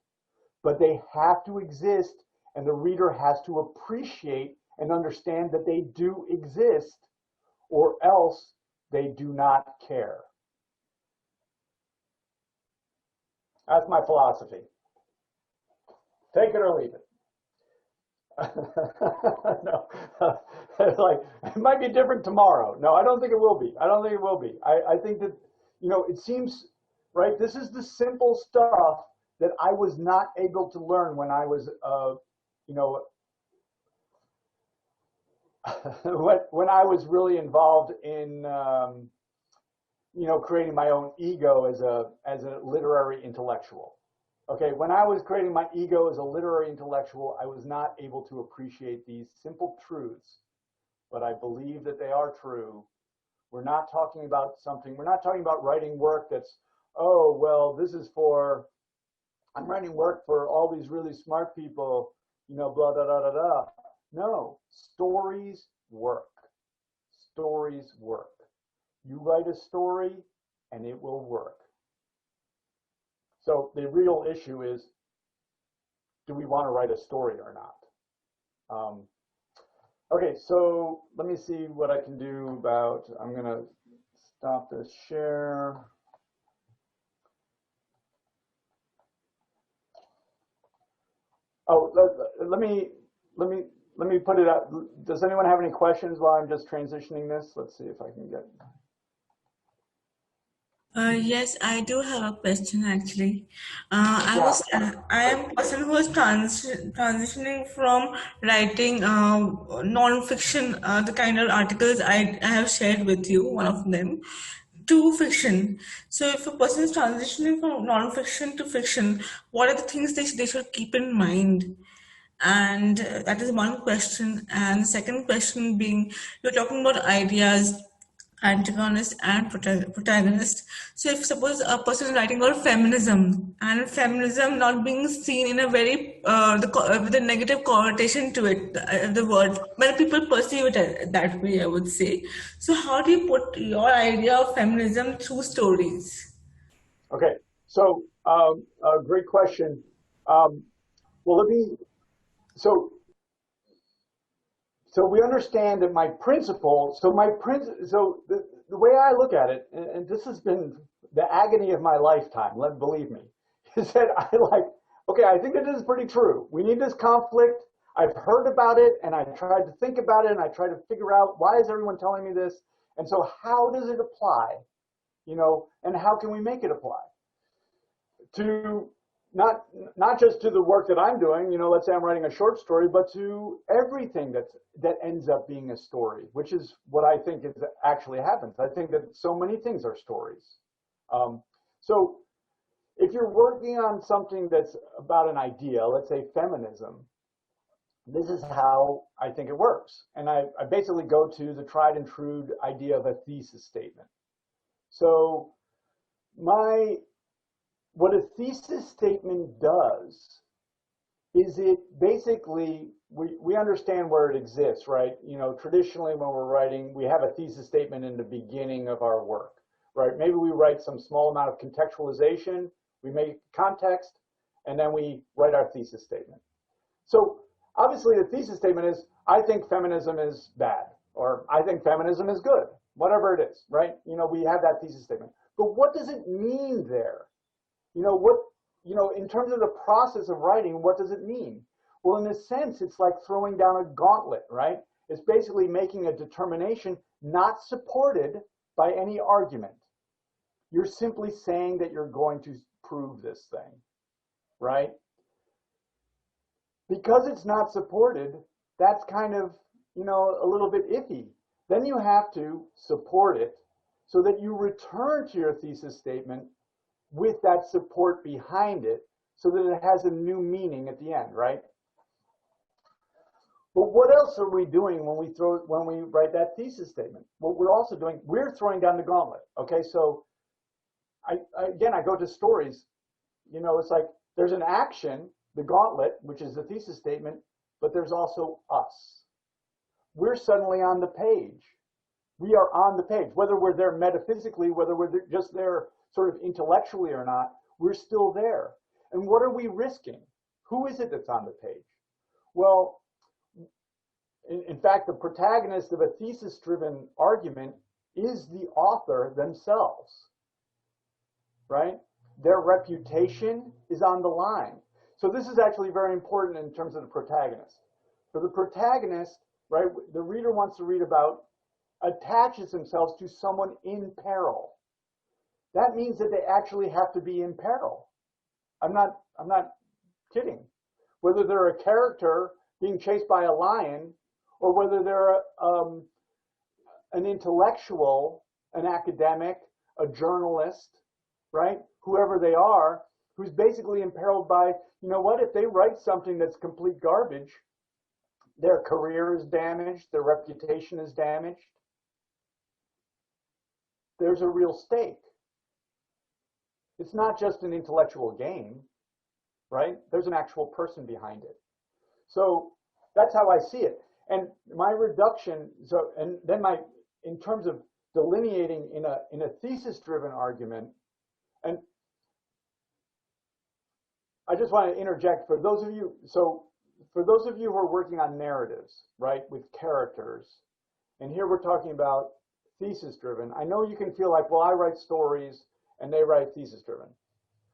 But they have to exist, and the reader has to appreciate and understand that they do exist, or else they do not care. That's my philosophy. Take it or leave it. No, it's like, it might be different tomorrow. No, I don't think it will be. I don't think it will be. I think that, it seems, right, this is the simple stuff that I was not able to learn when I was, when I was really involved in, creating my own ego as a literary intellectual. Okay, when I was creating my ego as a literary intellectual, I was not able to appreciate these simple truths, but I believe that they are true. We're not talking about writing work that's, oh, well, I'm writing work for all these really smart people, blah, blah, blah, blah, blah. No, stories work. Stories work. You write a story and it will work. So the real issue is, do we want to write a story or not? Okay, so let me see what I can do about, I'm going to stop this share. Oh, let me put it out. Does anyone have any questions while I'm just transitioning this? Let's see if I can get.
Yes, I do have a question actually. I am a person who is transitioning from writing non-fiction, the kind of articles I have shared with you, one of them, to fiction. So if a person is transitioning from non-fiction to fiction, what are the things they should keep in mind? And that is one question. And the second question being, you're talking about ideas, antagonist and protagonist. So if suppose a person is writing about feminism, and feminism not being seen in a very with a negative connotation to it, the word, many people perceive it that way, I would say. So how do you put your idea of feminism through stories?
Okay, so great question. Well, so we understand that the way I look at it, and this has been the agony of my lifetime, believe me, is that I think that this is pretty true. We need this conflict. I've heard about it, and I tried to think about it, and I tried to figure out, why is everyone telling me this? And so how does it apply? And how can we make it apply? To not just to the work that I'm doing, let's say I'm writing a short story, but to everything that ends up being a story, which is what I think actually happens. I think that so many things are stories. So if you're working on something that's about an idea, let's say feminism, this is how I think it works. And I basically go to the tried and true idea of a thesis statement. So my what a thesis statement does is it basically, we understand where it exists, right? You know, traditionally when we're writing, we have a thesis statement in the beginning of our work, right? Maybe we write some small amount of contextualization, we make context, and then we write our thesis statement. So obviously the thesis statement is, I think feminism is bad, or I think feminism is good, whatever it is, right? You know, we have that thesis statement. But what does it mean there? You know, in terms of the process of writing, what does it mean? Well, in a sense, it's like throwing down a gauntlet, right? It's basically making a determination not supported by any argument. You're simply saying that you're going to prove this thing, right? Because it's not supported, that's kind of, you know, a little bit iffy. Then you have to support it so that you return to your thesis statement with that support behind it so that it has a new meaning at the end, right? But what else are we doing when we write that thesis statement? What we're also doing, we're throwing down the gauntlet. Okay, so again, I go to stories. You know, it's like there's an action, the gauntlet, which is the thesis statement, but there's also us. We're suddenly on the page. We are on the page, whether we're there metaphysically, whether we're just there sort of intellectually or not, we're still there. And what are we risking? Who is it that's on the page? Well, in fact, the protagonist of a thesis-driven argument is the author themselves, right? Their reputation is on the line. So this is actually very important in terms of the protagonist. For the protagonist, right, the reader wants to read about, attaches themselves to someone in peril. That means that they actually have to be in peril. I'm not kidding. Whether they're a character being chased by a lion, or whether they're an intellectual, an academic, a journalist, right? Whoever they are, who's basically imperiled by, you know what, if they write something that's complete garbage, their career is damaged, their reputation is damaged. There's a real stake. It's not just an intellectual game, right? There's an actual person behind it. So that's how I see it. And my reduction, and then in terms of delineating in a thesis-driven argument, and I just want to interject for those of you, for those of you who are working on narratives, right, with characters, and here we're talking about thesis-driven, I know you can feel like, well, I write stories and they write thesis-driven.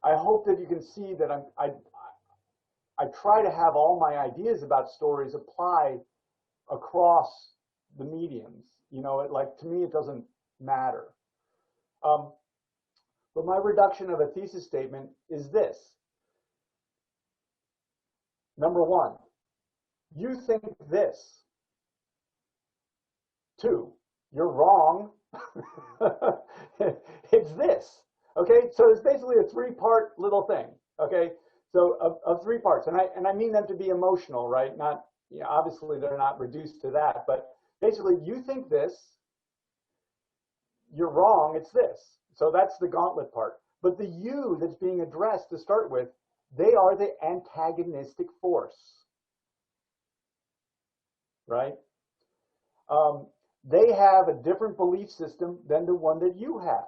I hope that you can see that I try to have all my ideas about stories apply across the mediums. You know, to me, it doesn't matter. But my reduction of a thesis statement is this. Number one, you think this. Two, you're wrong. It's this. Okay, so it's basically a three-part little thing. Okay, so of three parts, and I mean them to be emotional, right? Not, you know, obviously they're not reduced to that, but basically you think this, you're wrong, it's this. So that's the gauntlet part. But the you that's being addressed to start with, they are the antagonistic force, right? They have a different belief system than the one that you have.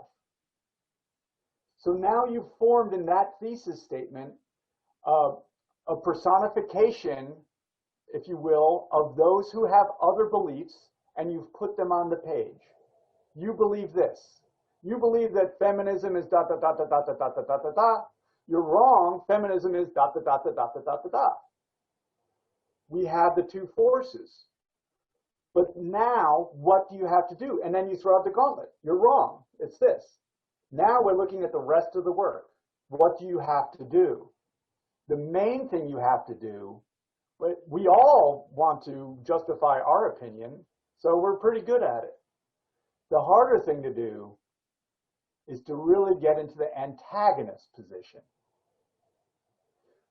So now you've formed in that thesis statement a personification, if you will, of those who have other beliefs, and you've put them on the page. You believe this. You believe that feminism is dot, dot, dot, dot, dot, dot, dot, dot, dot, dot, dot. You're wrong. Feminism is dot, dot, dot, dot, dot, dot, dot, dot. We have the two forces. But now, what do you have to do? And then you throw out the gauntlet. You're wrong. It's this. Now we're looking at the rest of the work. What do you have to do? The main thing you have to do, we all want to justify our opinion, so we're pretty good at it. The harder thing to do is to really get into the antagonist position.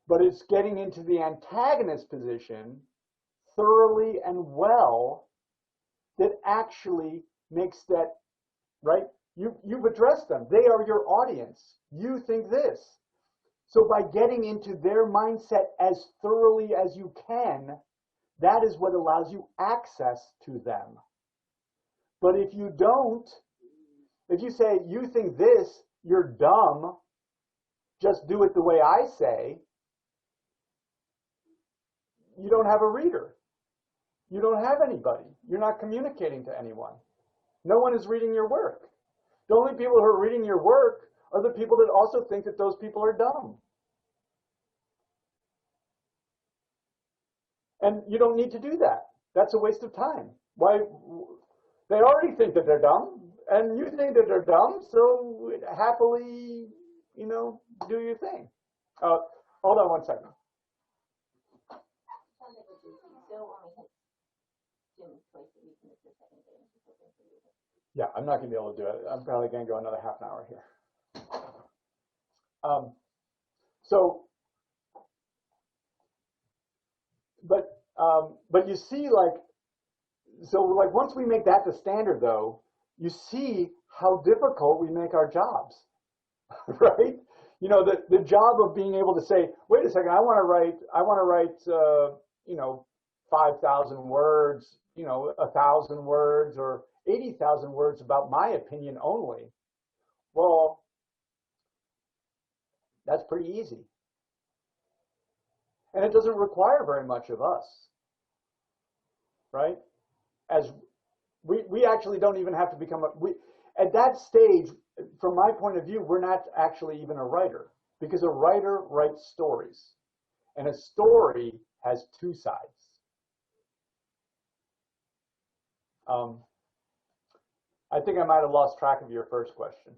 But it's getting into the antagonist position thoroughly and well that actually makes that, right? You've addressed them. They are your audience. You think this. So by getting into their mindset as thoroughly as you can, that is what allows you access to them. But if you don't, if you say, you think this, you're dumb, just do it the way I say, you don't have a reader. You don't have anybody. You're not communicating to anyone. No one is reading your work. The only people who are reading your work are the people that also think that those people are dumb. And you don't need to do that. That's a waste of time. Why? They already think that they're dumb, and you think that they're dumb, so happily, you know, do your thing. Hold on one second. Yeah, I'm not going to be able to do it. I'm probably going to go another half an hour here. But you see, like once we make that the standard, though, you see how difficult we make our jobs, right? You know, the job of being able to say, wait a second, I want to write, you know, 5,000 words, you know, 1,000 words or 80,000 words about my opinion only. Well, that's pretty easy. And it doesn't require very much of us, right? As we actually don't even have to become at that stage, from my point of view, we're not actually even a writer, because a writer writes stories, and a story has two sides. I think I might have lost track of your first question.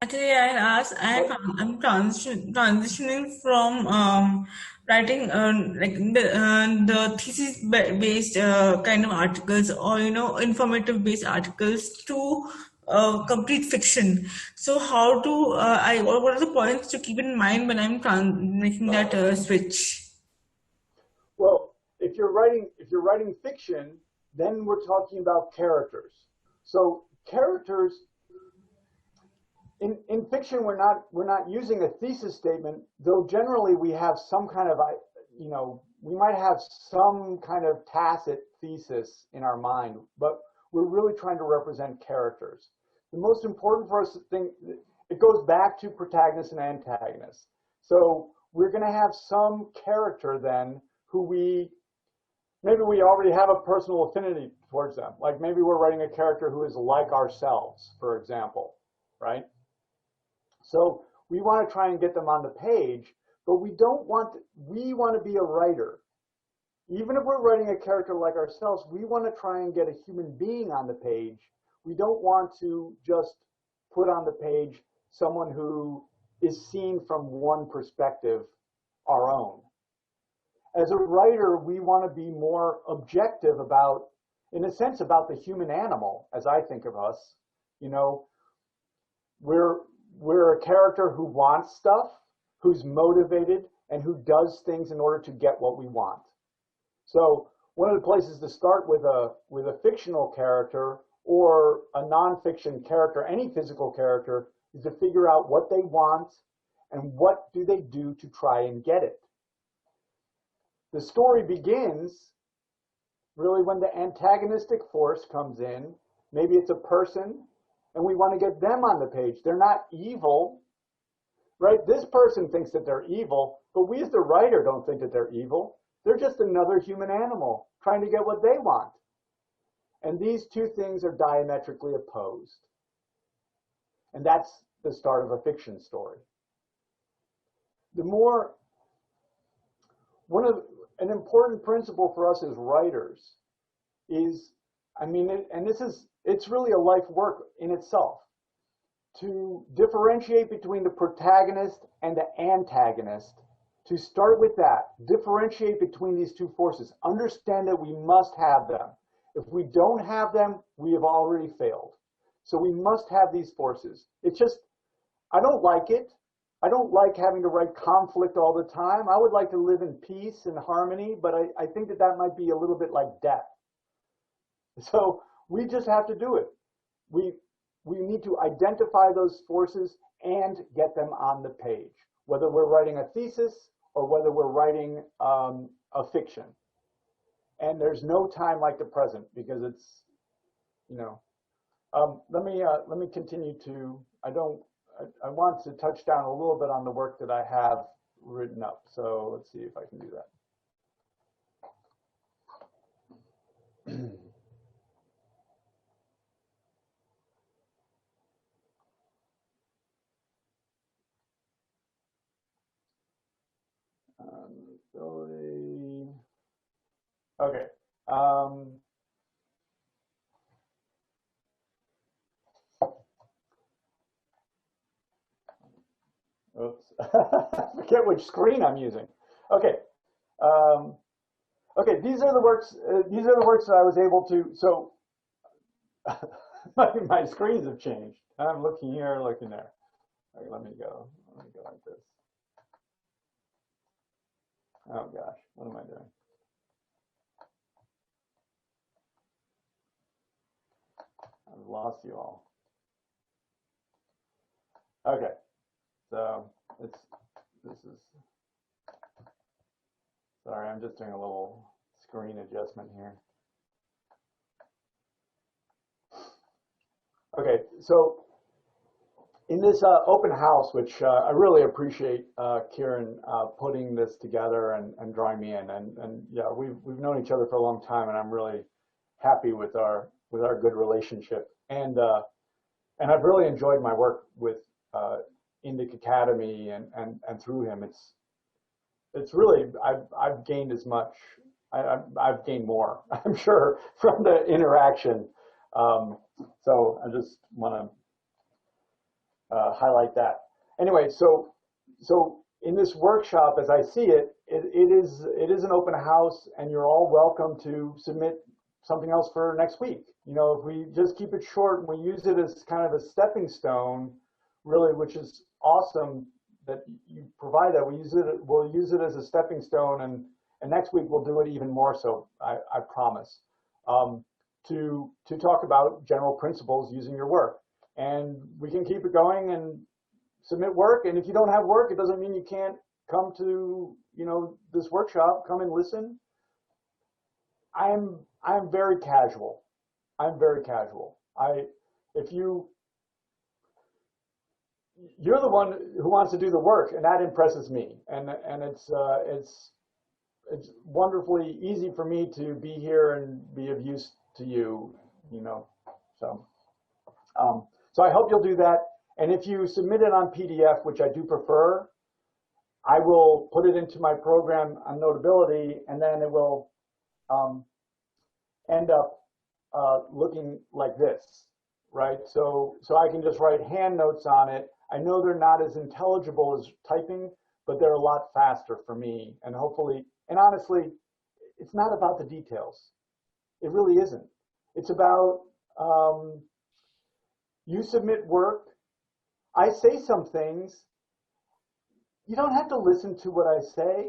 Actually, I asked, I'm transitioning from writing like the thesis-based kind of articles, or informative based articles, to complete fiction. So how do what are the points to keep in mind when I'm making that switch?
Well, if you're writing fiction, then we're talking about characters. So characters. In fiction, we're not using a thesis statement, though generally we have some kind of, you know, we might have some kind of tacit thesis in our mind, but we're really trying to represent characters. The most important for us to think, it goes back to protagonist and antagonist. So we're going to have some character then who maybe we already have a personal affinity towards them. Like maybe we're writing a character who is like ourselves, for example, right? So we want to try and get them on the page, but we want to be a writer. Even if we're writing a character like ourselves, we want to try and get a human being on the page. We don't want to just put on the page someone who is seen from one perspective, our own. As a writer, we want to be more objective about, in a sense, about the human animal, as I think of us. You know, we're a character who wants stuff, who's motivated, and who does things in order to get what we want. So one of the places to start with a fictional character or a nonfiction character, any physical character, is to figure out what they want and what do they do to try and get it. The story begins really when the antagonistic force comes in. Maybe it's a person, and we want to get them on the page. They're not evil, right? This person thinks that they're evil, but we as the writer don't think that they're evil. They're just another human animal trying to get what they want. And these two things are diametrically opposed. And that's the start of a fiction story. An important principle for us as writers is, it's really a life work in itself, to differentiate between the protagonist and the antagonist. To start with that, differentiate between these two forces. Understand that we must have them. If we don't have them, we have already failed. So we must have these forces. It's just, I don't like it. I don't like having to write conflict all the time. I would like to live in peace and harmony, but I think that might be a little bit like death. So we just have to do it. We need to identify those forces and get them on the page, whether we're writing a thesis or whether we're writing a fiction. And there's no time like the present, because it's, let me continue to, I want to touch down a little bit on the work that I have written up. So let's see if I can do that. Okay. Oops. I forget which screen I'm using. Okay. Okay. These are the works. These are the works that I was able to. So my screens have changed. I'm looking here, looking there. Okay, let me go. Let me go like this. Oh gosh, what am I doing? I've lost you all. Okay, so this is, sorry, I'm just doing a little screen adjustment here. Okay, so in this open house, which I really appreciate Kieran putting this together and drawing me in, and yeah, we've known each other for a long time, and I'm really happy with our good relationship, and I've really enjoyed my work with Indic Academy and through him. It's really, I've gained as much, I've gained more, I'm sure, from the interaction. So I just want to highlight that. Anyway, so in this workshop, as I see it, it is an open house, and you're all welcome to submit something else for next week. If we just keep it short and we use it as kind of a stepping stone, really, which is awesome that you provide that. We'll use it as a stepping stone, and next week we'll do it even more so, I promise, to talk about general principles using your work. And we can keep it going and submit work. And if you don't have work, it doesn't mean you can't come to, this workshop, come and listen. I'm very casual. I'm very casual. You're the one who wants to do the work, and that impresses me. And it's wonderfully easy for me to be here and be of use to you, So I hope you'll do that. And if you submit it on PDF, which I do prefer, I will put it into my program on Notability, and then it will end up looking like this, right? So I can just write hand notes on it. I know they're not as intelligible as typing, but they're a lot faster for me. And hopefully, and honestly, it's not about the details. It really isn't. It's about you submit work. I say some things. You don't have to listen to what I say,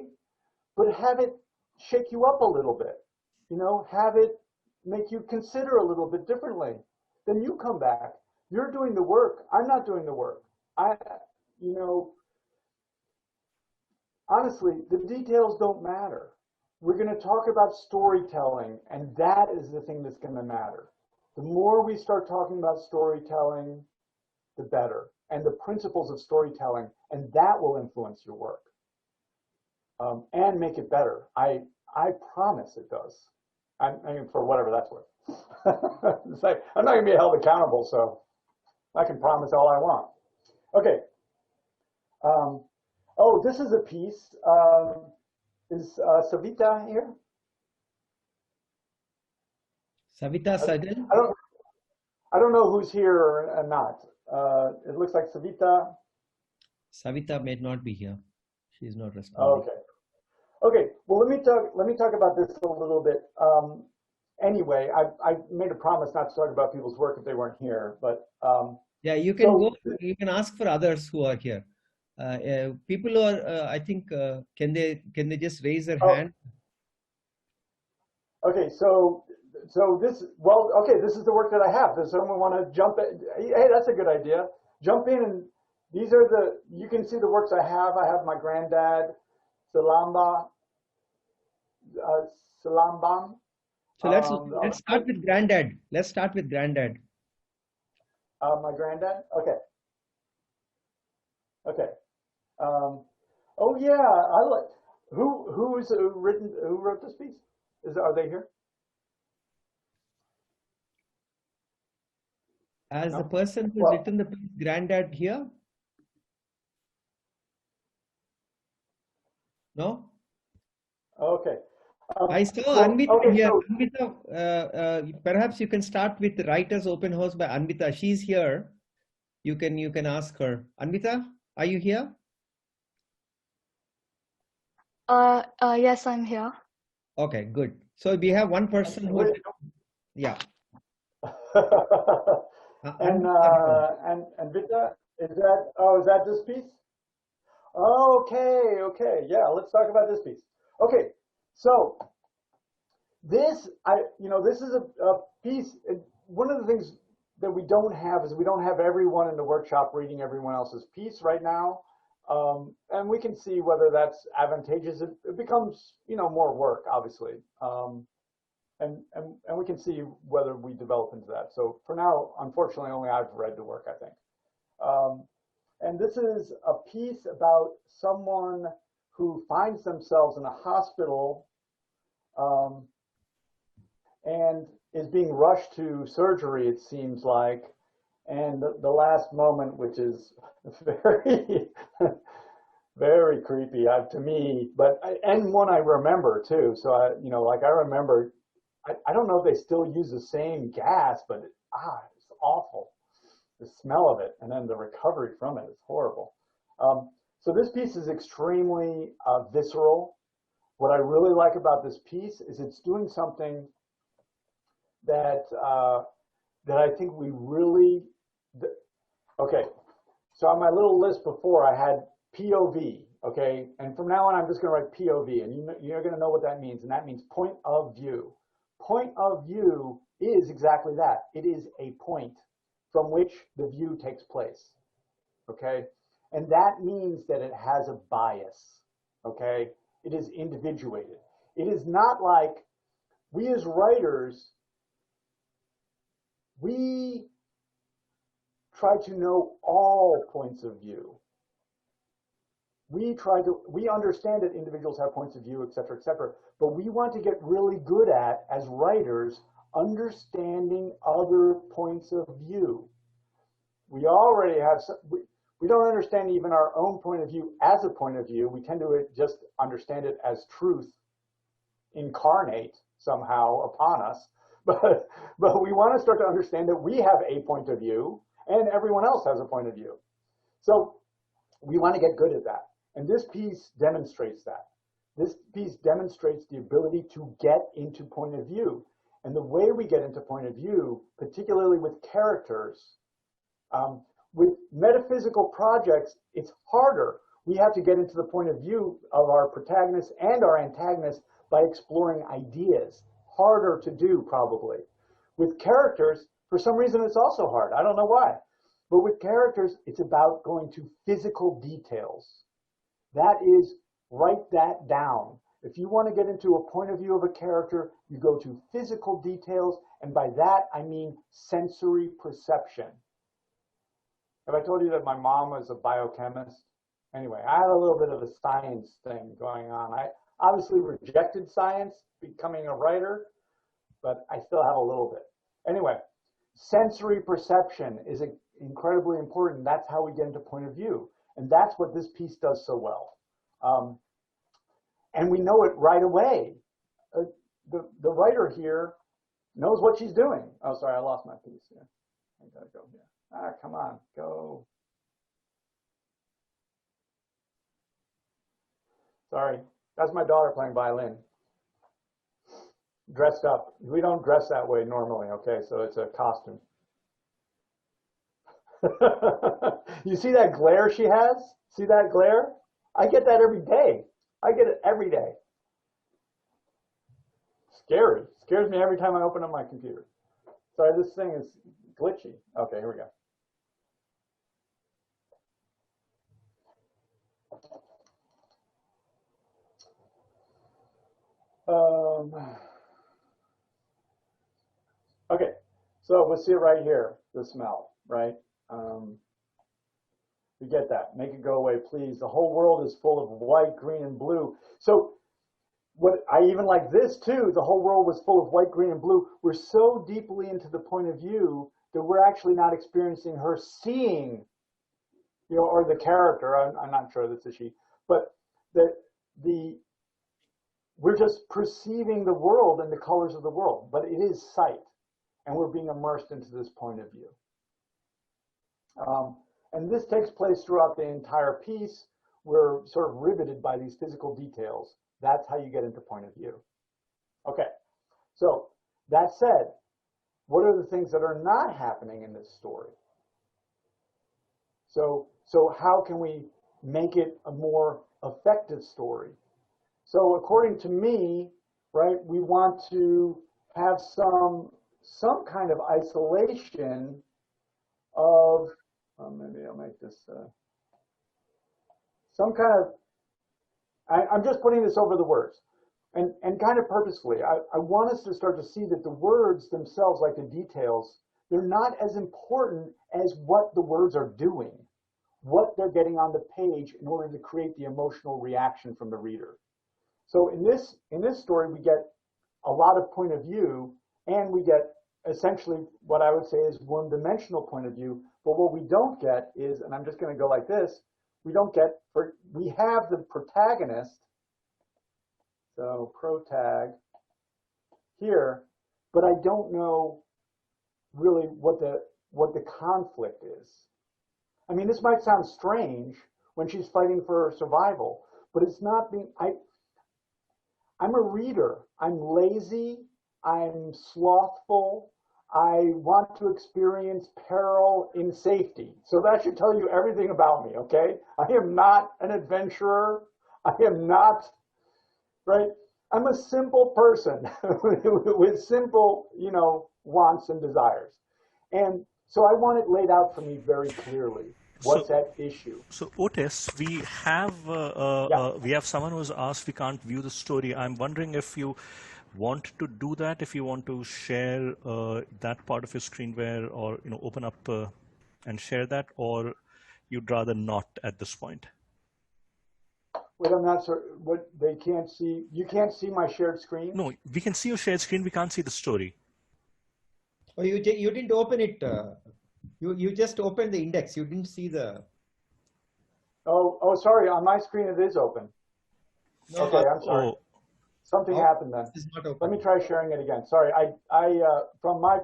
but have it shake you up a little bit. Have it make you consider a little bit differently. Then you come back. You're doing the work. I'm not doing the work. Honestly, the details don't matter. We're going to talk about storytelling, and that is the thing that's going to matter. The more we start talking about storytelling, the better, and the principles of storytelling, and that will influence your work and make it better. I promise it does. I mean, for whatever that's worth. It's like, I'm not going to be held accountable, so I can promise all I want. Okay. Oh, this is a piece. Is Savita here?
Savita Sajal?
I don't know who's here or not. It looks like Savita.
Savita may not be here. She is not responding.
Oh, okay. Okay. Well, let me talk about this a little bit. Anyway, I made a promise not to talk about people's work if they weren't here, but
yeah, you can go. You can ask for others who are here. People who are, I think, can they just raise their hand?
Okay, so this, okay, this is the work that I have. Does someone want to jump in? Hey, that's a good idea. Jump in these are you can see the works I have. I have my granddad, Salambam.
So let's start with granddad. Let's start with granddad.
My granddad? Okay. Okay. Oh yeah, I like, who wrote this piece? Are they here?
As the person who's written the piece, granddad here? No?
Okay.
I saw Anvita here. Anvita, perhaps you can start with Writers Open House by Anvita. She's here. You can ask her. Anvita, are you here?
Yes, I'm here.
Okay, good. So we have one person who, yeah.
And Vita, is that this piece? Okay, yeah, let's talk about this piece. Okay, so this is a piece. One of the things that we don't have is we don't have everyone in the workshop reading everyone else's piece right now. And we can see whether that's advantageous. It becomes, more work, obviously. And we can see whether we develop into that. So for now, unfortunately, only I've read the work, I think. And this is a piece about someone who finds themselves in a hospital and is being rushed to surgery, it seems like. And the last moment, which is very, very creepy to me, and one I remember too. So I remember, I don't know if they still use the same gas, but it's awful. The smell of it, and then the recovery from it is horrible. So this piece is extremely visceral. What I really like about this piece is it's doing something that I think we really. Okay, so on my little list before I had POV, okay, and from now on I'm just going to write POV, and you're going to know what that means, and that means point of view. Point of view is exactly that. It is a point from which the view takes place, okay, and that means that it has a bias, okay. It is individuated. It is not like we as writers, we try to know all points of view. We understand that individuals have points of view, et cetera, but we want to get really good at, as writers, understanding other points of view. We already have, we don't understand even our own point of view as a point of view. We tend to just understand it as truth incarnate somehow upon us. But we want to start to understand that we have a point of view and everyone else has a point of view. So we want to get good at that. And this piece demonstrates that. This piece demonstrates the ability to get into point of view. And the way we get into point of view, particularly with characters, with metaphysical projects, it's harder. We have to get into the point of view of our protagonist and our antagonist by exploring ideas. Harder to do, probably. With characters, for some reason, it's also hard. I don't know why. But with characters, it's about going to physical details. That is, write that down. If you want to get into a point of view of a character, you go to physical details, and by that, I mean sensory perception. Have I told you that my mom was a biochemist? Anyway, I have a little bit of a science thing going on. I obviously rejected science, becoming a writer, but I still have a little bit. Anyway, sensory perception is incredibly important. That's how we get into point of view. And that's what this piece does so well. And we know it right away. The writer here knows what she's doing. Oh, sorry, I lost my piece here. I gotta go here. Come on, go. Sorry, that's my daughter playing violin. Dressed up. We don't dress that way normally, okay? So it's a costume. You see that glare she has? See that glare? I get that every day. I get it every day. Scary. Scares me every time I open up my computer. Sorry, this thing is glitchy. Okay, here we go. Um, okay, so we'll see it right here, the smell, right? We get that. Make it go away, please. The whole world is full of white, green, and blue. So what I even like this too, the whole world was full of white, green, and blue. We're so deeply into the point of view that we're actually not experiencing her seeing, you know, or the character, I'm not sure that's a she, but we're just perceiving the world and the colors of the world, but it is sight, and we're being immersed into this point of view. And this takes place throughout the entire piece. We're sort of riveted by these physical details. That's how you get into point of view. Okay, so that said, what are the things that are not happening in this story? So how can we make it a more effective story? So according to me, right, we want to have some kind of isolation of, maybe I'll make this, some kind of, I'm just putting this over the words, and kind of purposefully. I want us to start to see that the words themselves, like the details, they're not as important as what the words are doing, what they're getting on the page in order to create the emotional reaction from the reader. So in this story, we get a lot of point of view, and we get essentially what I would say is one-dimensional point of view. But what we don't get is, and I'm just going to go like this, we have the protagonist, so protag here, but I don't know really what the conflict is. I mean, this might sound strange when she's fighting for her survival, but it's not being, I'm a reader. I'm lazy. I'm slothful. I want to experience peril in safety. So that should tell you everything about me, okay? I am not an adventurer. I am not, right? I'm a simple person with simple, you know, wants and desires. And so I want it laid out for me very clearly. What's at issue?
So Otis, we have someone who's asked we can't view the story. I'm wondering if you want to do that, if you want to share that part of your screen or open up and share that, or you'd rather not at this point.
Well, I'm not sure what they can't see. You can't see my shared screen?
No, we can see your shared screen. We can't see the story.
Oh, you didn't open it. You just opened the index. You didn't see the.
Oh, sorry. On my screen, it is open.
No,
okay, I'm sorry.
Oh.
Something happened then.
It's not open.
Let me try sharing it again. Sorry, from my.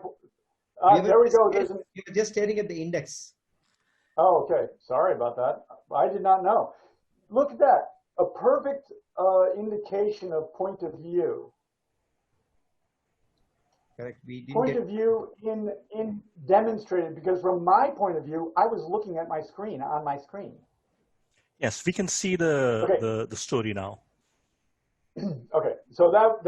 There we go.
You're just staring at the index.
Oh, okay. Sorry about that. I did not know. Look at that. A perfect indication of point of view.
Correct. We didn't
point of view in demonstrated, because from my point of view, I was looking at my screen, on my screen.
Yes, we can see the story now.
Okay, so that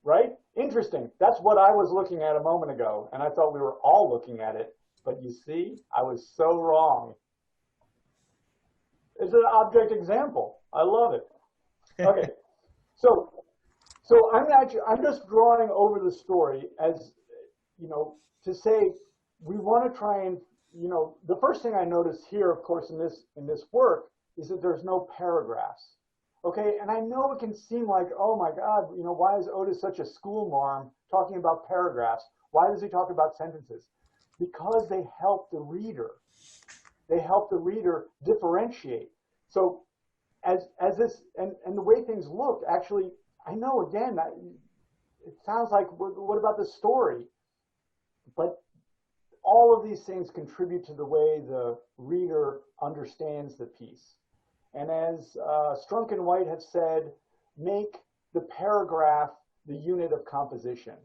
right? Interesting. That's what I was looking at a moment ago, and I thought we were all looking at it. But you see, I was so wrong. It's an object example. I love it. Okay, so I'm just drawing over the story as, you know, to say we want to try and, you know, the first thing I noticed here, of course, in this work is that there's no paragraphs. Okay, and I know it can seem like, oh my God, you know, why is Otis such a school marm talking about paragraphs? Why does he talk about sentences? Because they help the reader. They help the reader differentiate. So as this, and the way things look, actually, I know, again, it sounds like, what about the story? But all of these things contribute to the way the reader understands the piece. And as Strunk and White have said, make the paragraph the unit of composition.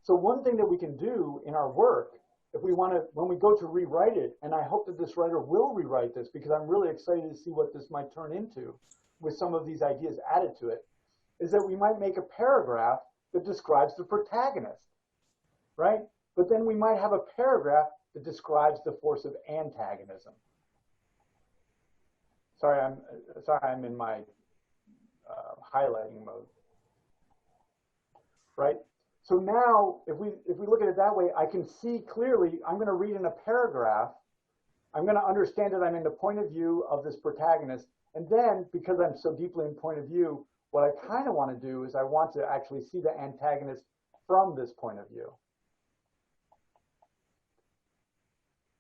So one thing that we can do in our work, if we want to, when we go to rewrite it, and I hope that this writer will rewrite this, because I'm really excited to see what this might turn into with some of these ideas added to it, is that we might make a paragraph that describes the protagonist, right? But then we might have a paragraph that describes the force of antagonism. Sorry, I'm in my highlighting mode. right? So now, if we look at it that way, I can see clearly, I'm going to read in a paragraph, I'm going to understand that I'm in the point of view of this protagonist, and then, because I'm so deeply in point of view, what I kind of want to do is I want to actually see the antagonist from this point of view.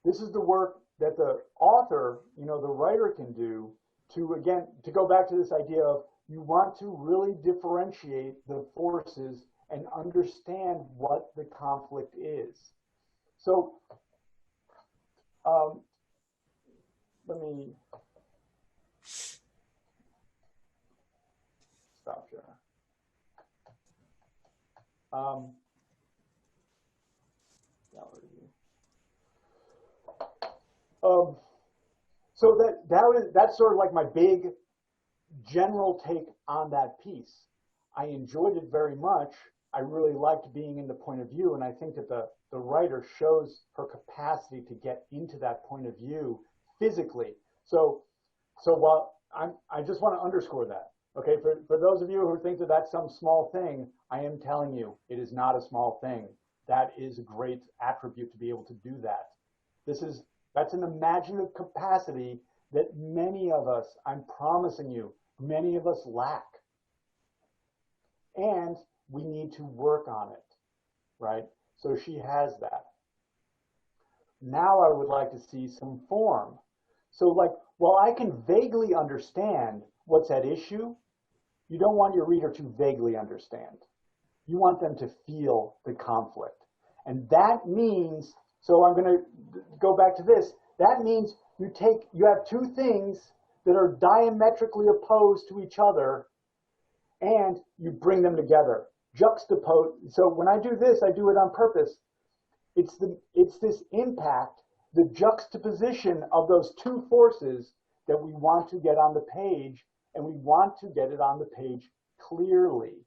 This is the work that the author, the writer can do to, again, to go back to this idea of you want to really differentiate the forces and understand what the conflict is. So let me stop here. So that's sort of like my big general take on that piece. I enjoyed it very much. I really liked being in the point of view, and I think that the writer shows her capacity to get into that point of view physically. So while I just want to underscore that, okay, for those of you who think that that's some small thing, I am telling you, it is not a small thing. That is a great attribute to be able to do that. That's an imaginative capacity that many of us, I'm promising you, many of us lack. And we need to work on it, right? So she has that. Now I would like to see some form. So like, while I can vaguely understand what's at issue, you don't want your reader to vaguely understand. You want them to feel the conflict. And that means, so I'm going to go back to this, that means you have two things that are diametrically opposed to each other, and you bring them together, juxtapose. So when I do this, I do it on purpose. It's this impact, the juxtaposition of those two forces that we want to get on the page, and we want to get it on the page clearly.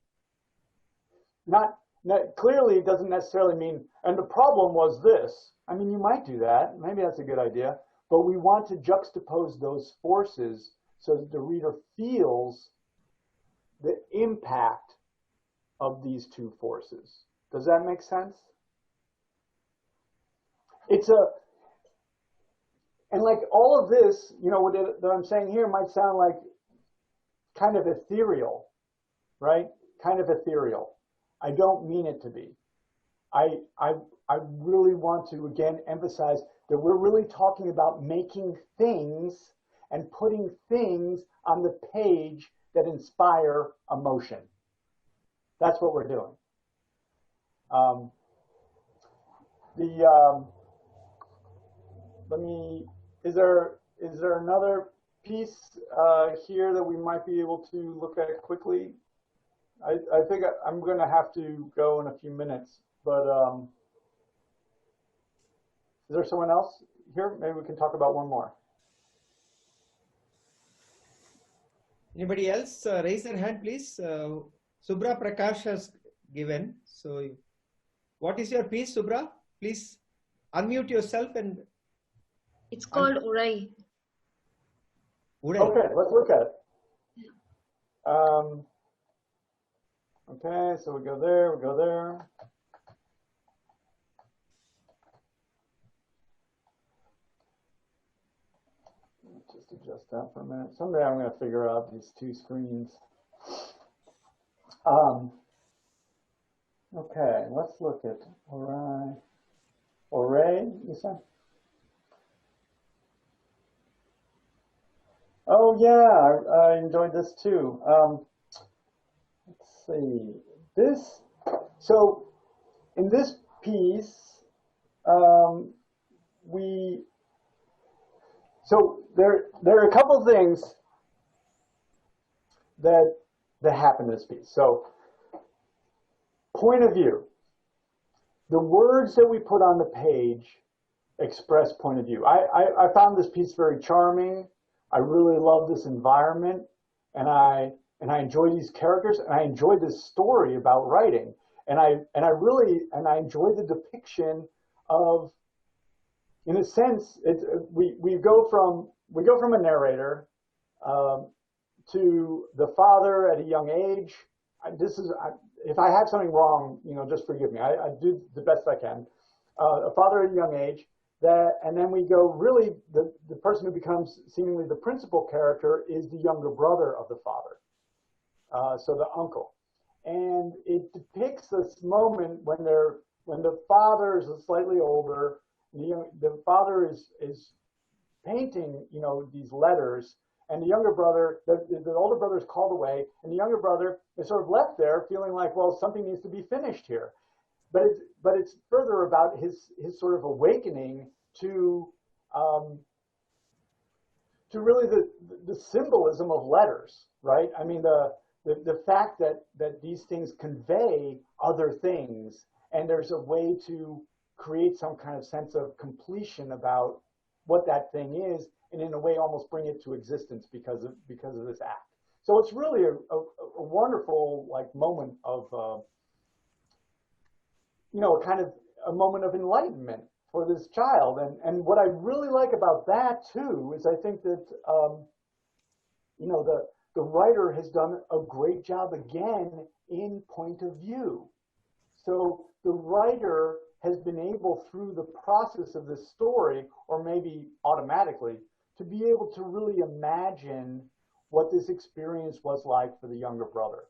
Not clearly doesn't necessarily mean, and the problem was this. I mean, you might do that. Maybe that's a good idea. But we want to juxtapose those forces so that the reader feels the impact of these two forces. Does that make sense? And like all of this, that I'm saying here might sound like kind of ethereal, right? Kind of ethereal. I don't mean it to be. I really want to, again, emphasize that we're really talking about making things and putting things on the page that inspire emotion. That's what we're doing. Is there another piece here that we might be able to look at quickly? I think I'm going to have to go in a few minutes, but is there someone else here? Maybe we can talk about one more.
Anybody else? Raise their hand, please. Subra Prakash has given. So what is your piece, Subra? Please unmute yourself and...
It's called Urai.
Urai.
Okay, let's look at it. Okay, so we go there. Just adjust that for a minute. Someday I'm going to figure out these two screens. Okay, let's look at Urai, you said? Oh yeah, I enjoyed this too. Let's see. So in this piece, there are a couple things that happen in this piece. So point of view. The words that we put on the page express point of view. I found this piece very charming. I really love this environment, and I enjoy these characters, and I enjoy this story about writing, and I enjoy the depiction of, in a sense, we go from a narrator to the father at a young age. if I have something wrong, just forgive me. I do the best I can. A father at a young age, and then we go, really, the person who becomes seemingly the principal character is the younger brother of the father, so the uncle. And it depicts this moment when the father is slightly older, the father is painting, these letters, and the younger brother, the older brother is called away, and the younger brother is sort of left there feeling like, well, something needs to be finished here. But it's further about his sort of awakening to really the symbolism of letters, right? I mean, the fact that these things convey other things, and there's a way to create some kind of sense of completion about what that thing is, and in a way almost bring it to existence because of this act. So it's really a wonderful moment of kind of a moment of enlightenment for this child. And what I really like about that too is I think that the writer has done a great job again in point of view. So the writer has been able, through the process of this story, or maybe automatically, to be able to really imagine what this experience was like for the younger brother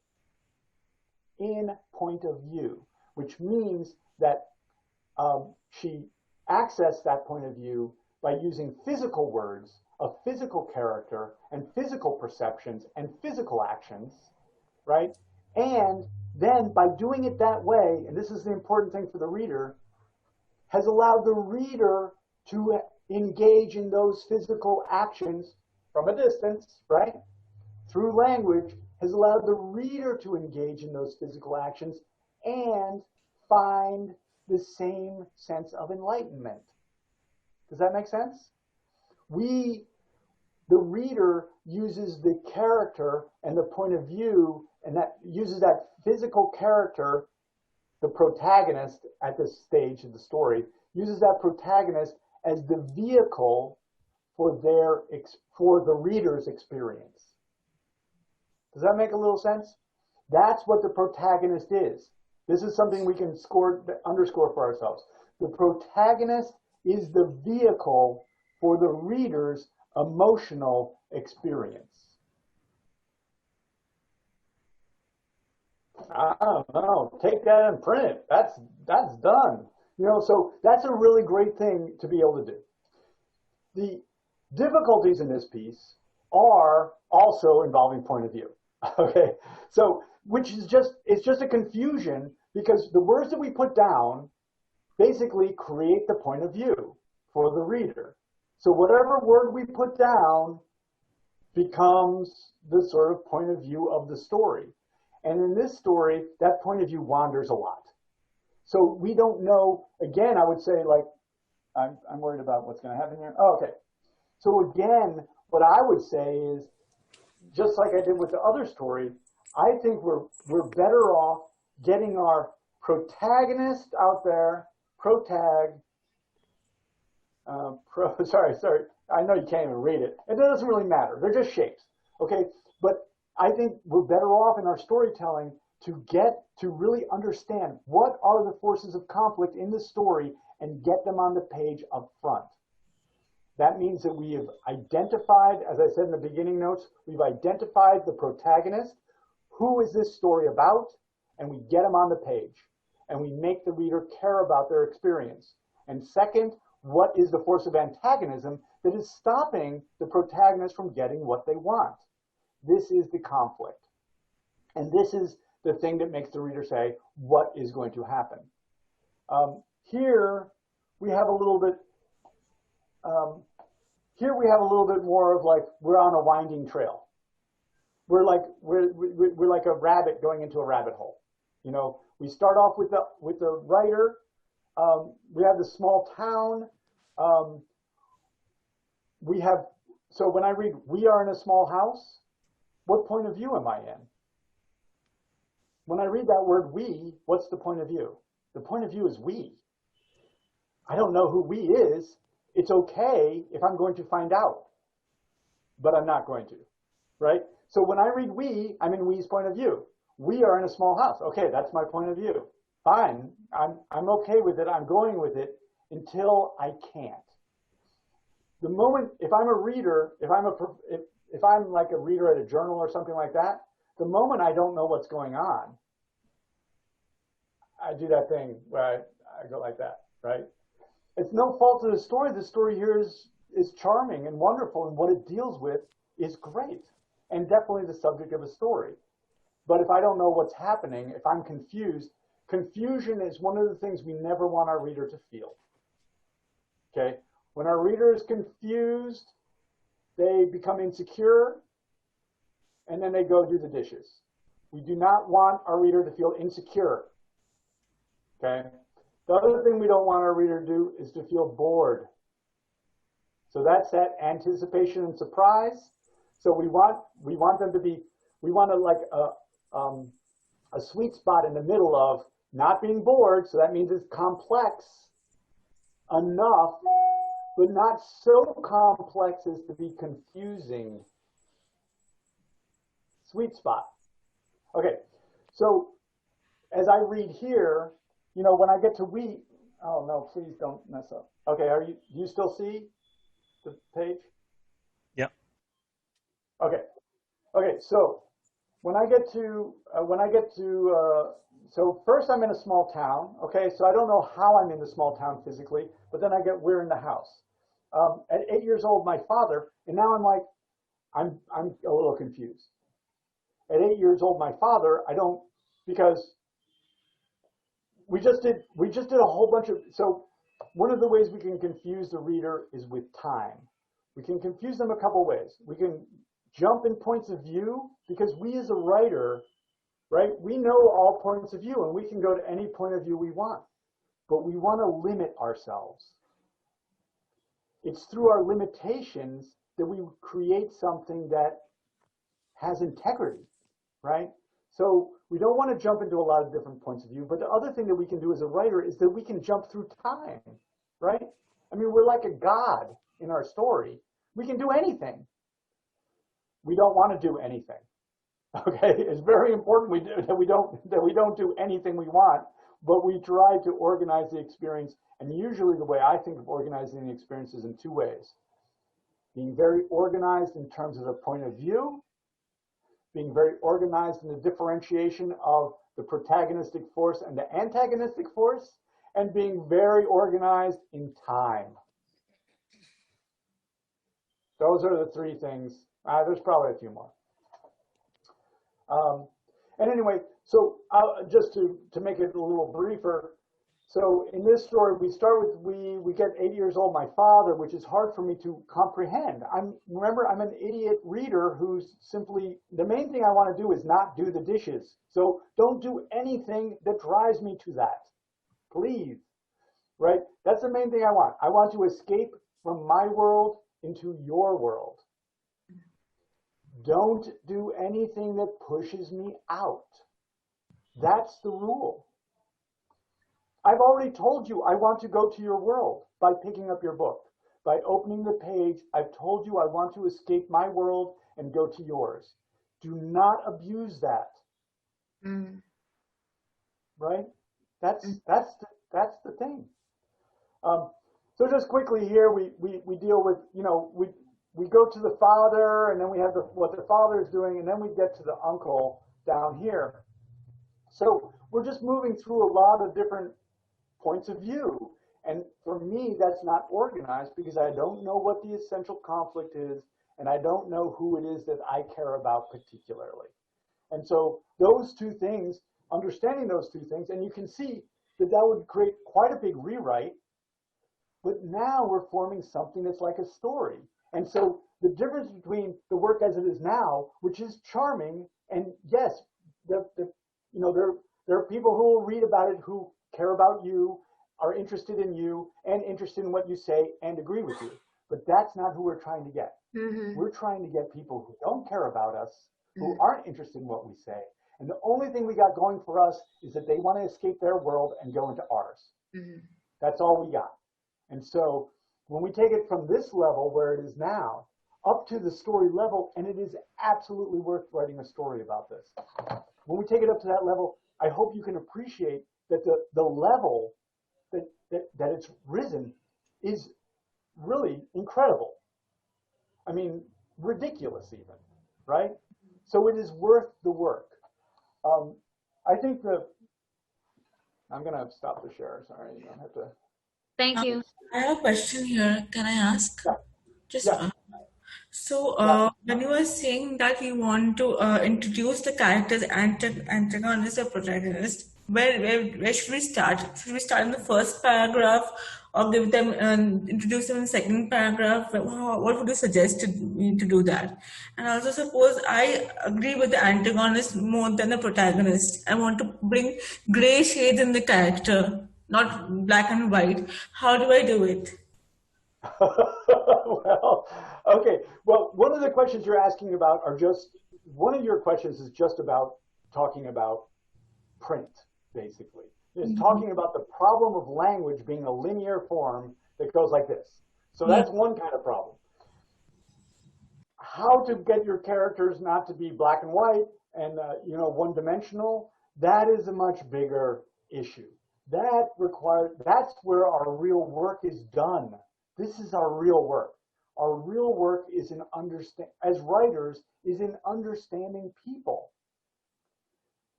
in point of view, which means that she accessed that point of view by using physical words, a physical character, and physical perceptions and physical actions, right? And then by doing it that way, and this is the important thing for the reader, has allowed the reader to engage in those physical actions from a distance, right? Through language, has allowed the reader to engage in those physical actions and find the same sense of enlightenment. Does that make sense? The reader uses the character and the point of view, and that uses that physical character, the protagonist at this stage of the story, uses that protagonist as the vehicle for the reader's experience. Does that make a little sense? That's what the protagonist is. This is something we can underscore for ourselves. The protagonist is the vehicle for the reader's emotional experience. I don't know. Take that and print it. That's done. So that's a really great thing to be able to do. The difficulties in this piece are also involving point of view. Okay, so it's just a confusion because the words that we put down basically create the point of view for the reader. So whatever word we put down becomes the sort of point of view of the story. And in this story, that point of view wanders a lot. So we don't know, again, I would say, like, I'm worried about what's going to happen here. Oh, okay. So again, what I would say is, just like I did with the other story, I think we're better off getting our protagonist out there, sorry, I know you can't even read it. It doesn't really matter. They're just shapes, okay? But I think we're better off in our storytelling to really understand what are the forces of conflict in the story and get them on the page up front. That means that we have identified, as I said in the beginning notes, we've identified the protagonist, who is this story about, and we get them on the page. And we make the reader care about their experience. And second, what is the force of antagonism that is stopping the protagonist from getting what they want? This is the conflict. And this is the thing that makes the reader say, what is going to happen? Here we have a little bit more of like, we're on a winding trail. We're like a rabbit going into a rabbit hole. We start off with the writer. We have the small town. So when I read, we are in a small house, what point of view am I in? When I read that word we, what's the point of view? The point of view is we. I don't know who we is. It's okay if I'm going to find out, but I'm not going to, right? So when I read we, I'm in we's point of view. we are in a small house. Okay, that's my point of view. Fine, I'm okay with it. I'm going with it until I can't. The moment, if I'm a reader, if I'm like a reader at a journal or something like that, the moment I don't know what's going on, I do that thing where I go like that, right? It's no fault of the story. The story here is charming and wonderful, and what it deals with is great, and definitely the subject of a story. But if I don't know what's happening, if I'm confused, confusion is one of the things we never want our reader to feel. Okay? When our reader is confused, they become insecure, and then they go do the dishes. We do not want our reader to feel insecure. Okay? The other thing we don't want our reader to do is to feel bored. So that's that anticipation and surprise. So we want them to be, we want to like a sweet spot in the middle of not being bored. So that means it's complex enough, but not so complex as to be confusing. Sweet spot. Okay, so as I read here, you know, when I get to oh no, please don't mess up. Okay, do you still see the page?
Yeah.
Okay. Okay, so when I get to, so first I'm in a small town, okay, so I don't know how I'm in the small town physically, but then we're in the house. At 8 years old, my father, and now I'm like, I'm a little confused. At 8 years old, my father, because we just did a whole bunch of, so one of the ways we can confuse the reader is with time. We can confuse them a couple ways. We can jump in points of view, because we as a writer, right, we know all points of view, and we can go to any point of view we want, but we want to limit ourselves. It's through our limitations that we create something that has integrity, right? So we don't want to jump into a lot of different points of view, but the other thing that we can do as a writer is that we can jump through time, right? I mean, we're like a god in our story. We can do anything. We don't want to do anything. Okay, it's very important that we don't do anything we want, but we try to organize the experience. And usually the way I think of organizing the experience is in two ways. Being very organized in terms of the point of view, being very organized in the differentiation of the protagonistic force and the antagonistic force, and being very organized in time. Those are the three things. There's probably a few more. And anyway, so just to make it a little briefer, so in this story, we start with, we get 8 years old, my father, which is hard for me to comprehend. Remember, I'm an idiot reader who's simply, the main thing I want to do is not do the dishes. So don't do anything that drives me to that, please, right? That's the main thing I want. I want to escape from my world into your world. Don't do anything that pushes me out. That's the rule. I've already told you I want to go to your world by picking up your book. By opening the page, I've told you I want to escape my world and go to yours. Do not abuse that. Right? That's the thing. So just quickly here, we deal with, you know, we go to the father, and then we have what the father is doing, and then we get to the uncle down here. So we're just moving through a lot of different points of view. And for me, that's not organized, because I don't know what the essential conflict is, and I don't know who it is that I care about particularly. And so those two things, understanding those two things, and you can see that would create quite a big rewrite, but now we're forming something that's like a story. And so the difference between the work as it is now, which is charming, and yes, you know, there are people who will read about it who care about you, are interested in you, and interested in what you say, and agree with you. But that's not who we're trying to get. We're trying to get people who don't care about us, who aren't interested in what we say. And the only thing we got going for us is that they want to escape their world and go into ours. That's all we got. And so when we take it from this level where it is now up to the story level, and it is absolutely worth writing a story about this. when we take it up to that level, I hope you can appreciate that the level that it's risen is really incredible. I mean, ridiculous even, right? So it is worth the work. I think I'm going to stop the share. Sorry, you don't have to.
Thank you.
I have a question here. Can I ask?
Yeah.
Just
Yeah.
so,
Yeah.
when you were saying that you want to introduce the characters antagonist or protagonist, where should we start? Should we start in the first paragraph, or give them introduce them in the second paragraph? What would you suggest to me to do that? And also, suppose I agree with the antagonist more than the protagonist. I want to bring gray shades in the character, not black and white. How do I do it?
Well, okay. Well, one of the questions you're asking about are just, one of your questions is just about talking about print, basically. It's talking about the problem of language being a linear form that goes like this. So that's one kind of problem. How to get your characters not to be black and white and one-dimensional, that is a much bigger issue. That's where our real work is done. This is our real work. Our real work is as writers, is in understanding people.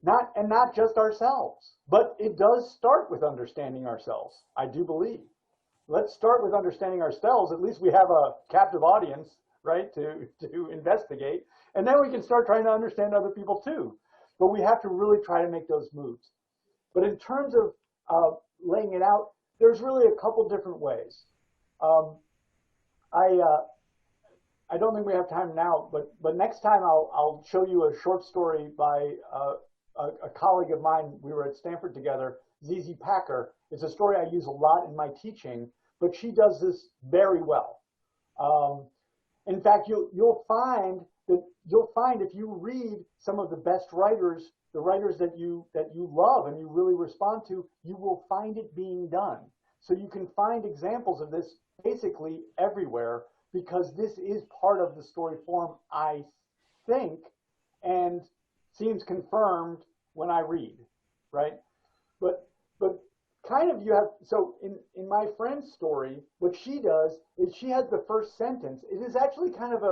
Not just ourselves, but it does start with understanding ourselves, I do believe. Let's start with understanding ourselves. At least we have a captive audience, right, to investigate. And then we can start trying to understand other people too. But we have to really try to make those moves. But in terms of laying it out, there's really a couple different ways. I don't think we have time now, but next time I'll show you a short story by a colleague of mine. We were at Stanford together, ZZ Packer. It's a story I use a lot in my teaching, but she does this very well. In fact, you'll find if you read some of the best writers, the writers that you love and you really respond to, you will find it being done. So you can find examples of this basically everywhere, because this is part of the story form, I think, and seems confirmed when I read, right? But kind of you have, so in my friend's story, what she does is she has the first sentence. It is actually kind of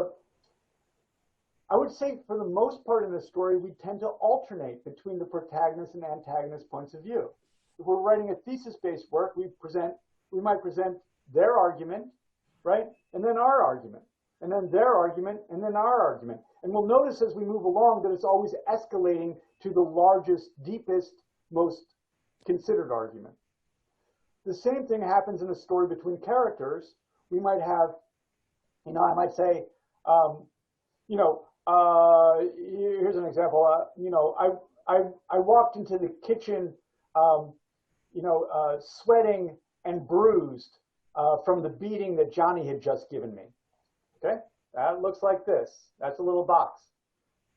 I would say for the most part in the story, we tend to alternate between the protagonist and antagonist points of view. If we're writing a thesis-based work, we might present their argument, right? And then our argument, and then their argument, and then our argument. And we'll notice as we move along that it's always escalating to the largest, deepest, most considered argument. The same thing happens in a story between characters. We might have, I might say, here's an example. I walked into the kitchen, sweating and bruised from the beating that Johnny had just given me. Okay, that looks like this. That's a little box.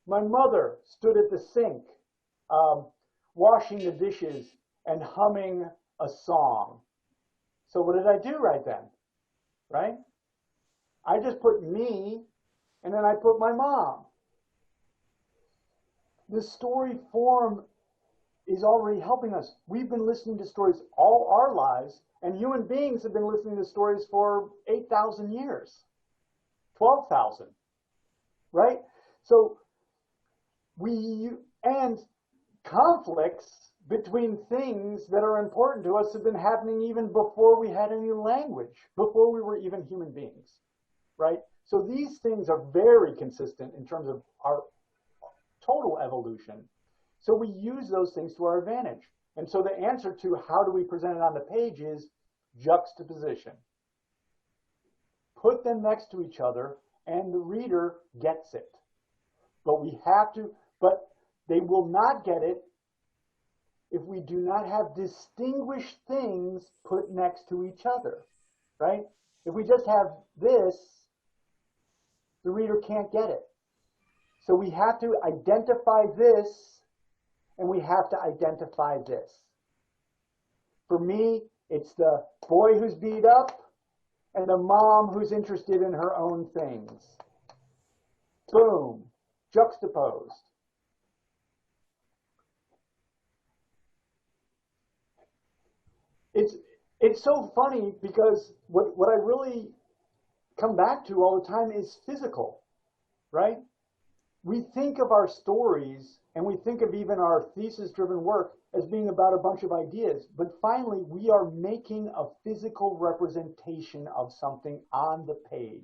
My mother stood at the sink, washing the dishes and humming a song. So what did I do right then? Right? I just put me, and then I put my mom. The story form is already helping us. We've been listening to stories all our lives, and human beings have been listening to stories for 8,000 years, 12,000, right? So and conflicts between things that are important to us have been happening even before we had any language, before we were even human beings, right? So these things are very consistent in terms of our total evolution. So we use those things to our advantage. And so the answer to how do we present it on the page is juxtaposition. Put them next to each other and the reader gets it. But they will not get it if we do not have distinguished things put next to each other, right? If we just have this, the reader can't get it. So we have to identify this, and we have to identify this. For me, it's the boy who's beat up and the mom who's interested in her own things. Boom, juxtaposed. it's so funny because what I really come back to all the time is physical, right? We think of our stories and we think of even our thesis-driven work as being about a bunch of ideas, but finally we are making a physical representation of something on the page.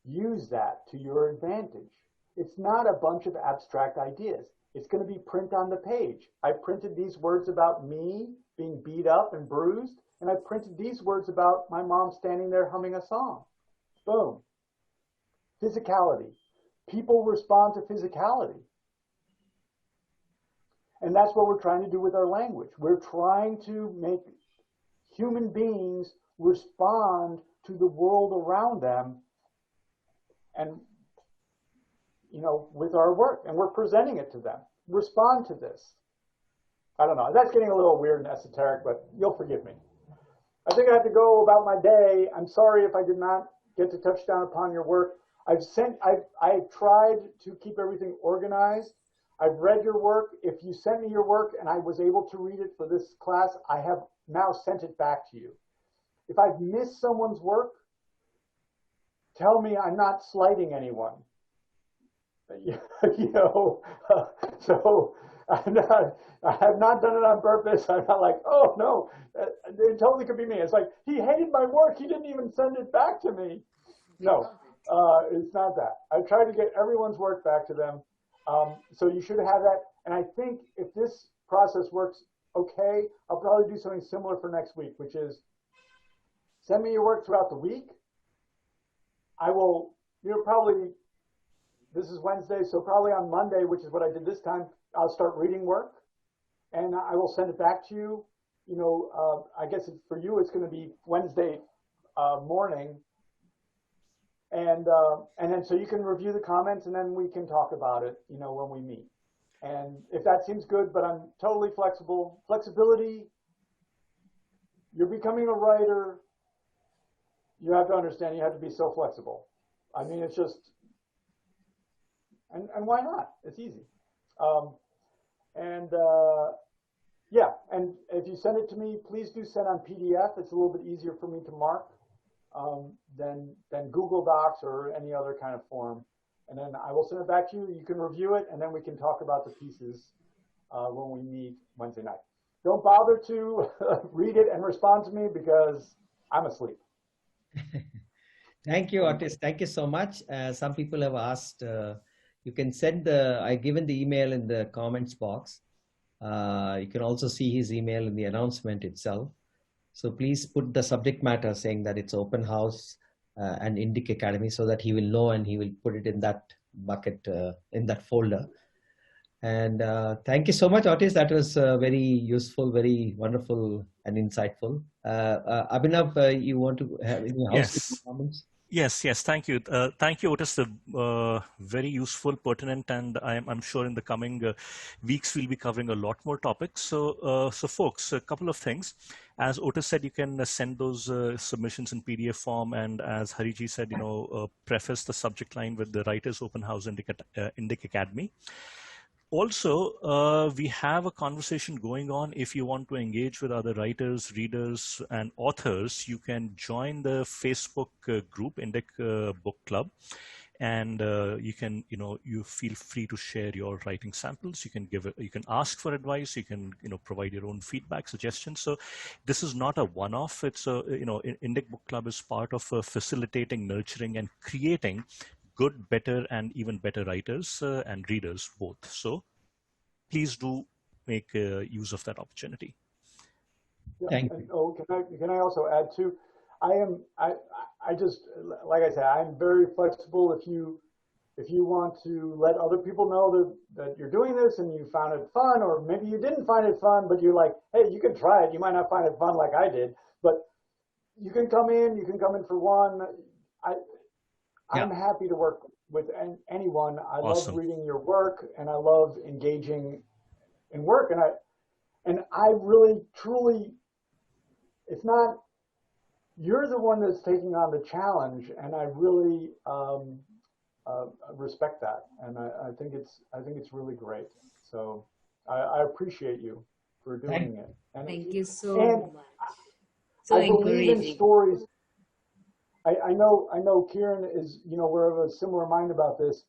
Use that to your advantage. It's not a bunch of abstract ideas. It's going to be print on the page. I printed these words about me being beat up and bruised, and I printed these words about my mom standing there humming a song. Boom. Physicality. People respond to physicality. And that's what we're trying to do with our language. We're trying to make human beings respond to the world around them and, you know, with our work. And we're presenting it to them. Respond to this. I don't know. That's getting a little weird and esoteric, but you'll forgive me. I think I have to go about my day. I'm sorry if I did not get to touch down upon your work. I've tried to keep everything organized. I've read your work. If you sent me your work and I was able to read it for this class, I have now sent it back to you. If I've missed someone's work, tell me. I'm not slighting anyone. You know, so I have not done it on purpose. I'm not like, oh no, it totally could be me. It's like, he hated my work. He didn't even send it back to me. No, it's not that. I try to get everyone's work back to them. So you should have that. And I think if this process works okay, I'll probably do something similar for next week, which is send me your work throughout the week. I will, you know, probably, this is Wednesday, so probably on Monday, which is what I did this time, I'll start reading work and I will send it back to you. You know, I guess for you, it's going to be Wednesday morning. And then so you can review the comments and then we can talk about it, you know, when we meet. And if that seems good, but I'm totally flexible. Flexibility, you're becoming a writer. You have to understand you have to be so flexible. I mean, it's just, and why not? It's easy. Yeah, and if you send it to me, please do send on PDF. It's a little bit easier for me to mark than Google Docs or any other kind of form. And then I will send it back to you. You can review it, and then we can talk about the pieces when we meet Wednesday night. Don't bother to read it and respond to me because I'm asleep.
Thank you, Otis. Thank you so much. Some people have asked, you can send I've given the email in the comments box. You can also see his email in the announcement itself. So please put the subject matter saying that it's open house and Indic Academy so that he will know and he will put it in that bucket, in that folder. And thank you so much, Otis. That was very useful, very wonderful and insightful. Abhinav, you want to have any housekeeping comments?
Yes, thank you. Thank you, Otis. Very useful, pertinent, and I'm sure in the coming weeks we'll be covering a lot more topics. So, folks, a couple of things. As Otis said, you can send those submissions in PDF form, and as Hariji said, preface the subject line with the Writers Open House Indic Academy. Also, we have a conversation going on. If you want to engage with other writers, readers, and authors, you can join the Facebook group, Indic Book Club. And you can, you feel free to share your writing samples. You can ask for advice. You can, provide your own feedback, suggestions. So this is not a one-off. It's a, Indic Book Club is part of facilitating, nurturing, and creating good, better, and even better writers and readers both. So please do make use of that opportunity.
Yeah,
Thank you.
Oh, can I also add too? I just, like I said, I'm very flexible. If you want to let other people know that you're doing this and you found it fun, or maybe you didn't find it fun, but you're like, hey, you can try it. You might not find it fun like I did, but you can come in. You can come in for one. I'm happy to work with anyone. I
Awesome.
love reading your work, and I love engaging in work. And I really, truly, it's not, you're the one that's taking on the challenge, and I really respect that. And I think it's really great. So I appreciate you for doing it. And
Thank you so much. So
I believe in
encouraging.
stories. I know Kieran is, we're of a similar mind about this.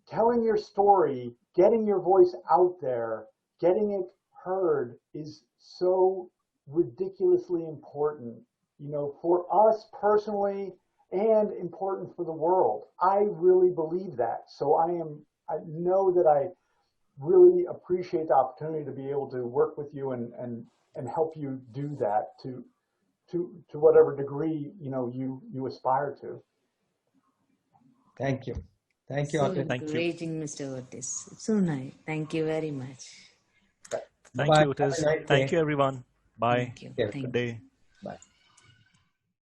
Telling your story, getting your voice out there, getting it heard is so ridiculously important, for us personally and important for the world. I really believe that. So I know that I really appreciate the opportunity to be able to work with you and help you do that to whatever degree, you aspire to.
Thank you. Thank you,
So
Otis.
encouraging, Mr. Otis. So nice. Thank you very much.
Thank
Bye-bye.
you, Otis.
Have a nice
Thank
day.
you, everyone. Bye.
Thank you.
Yeah.
Thank
Good
you.
day.
Bye.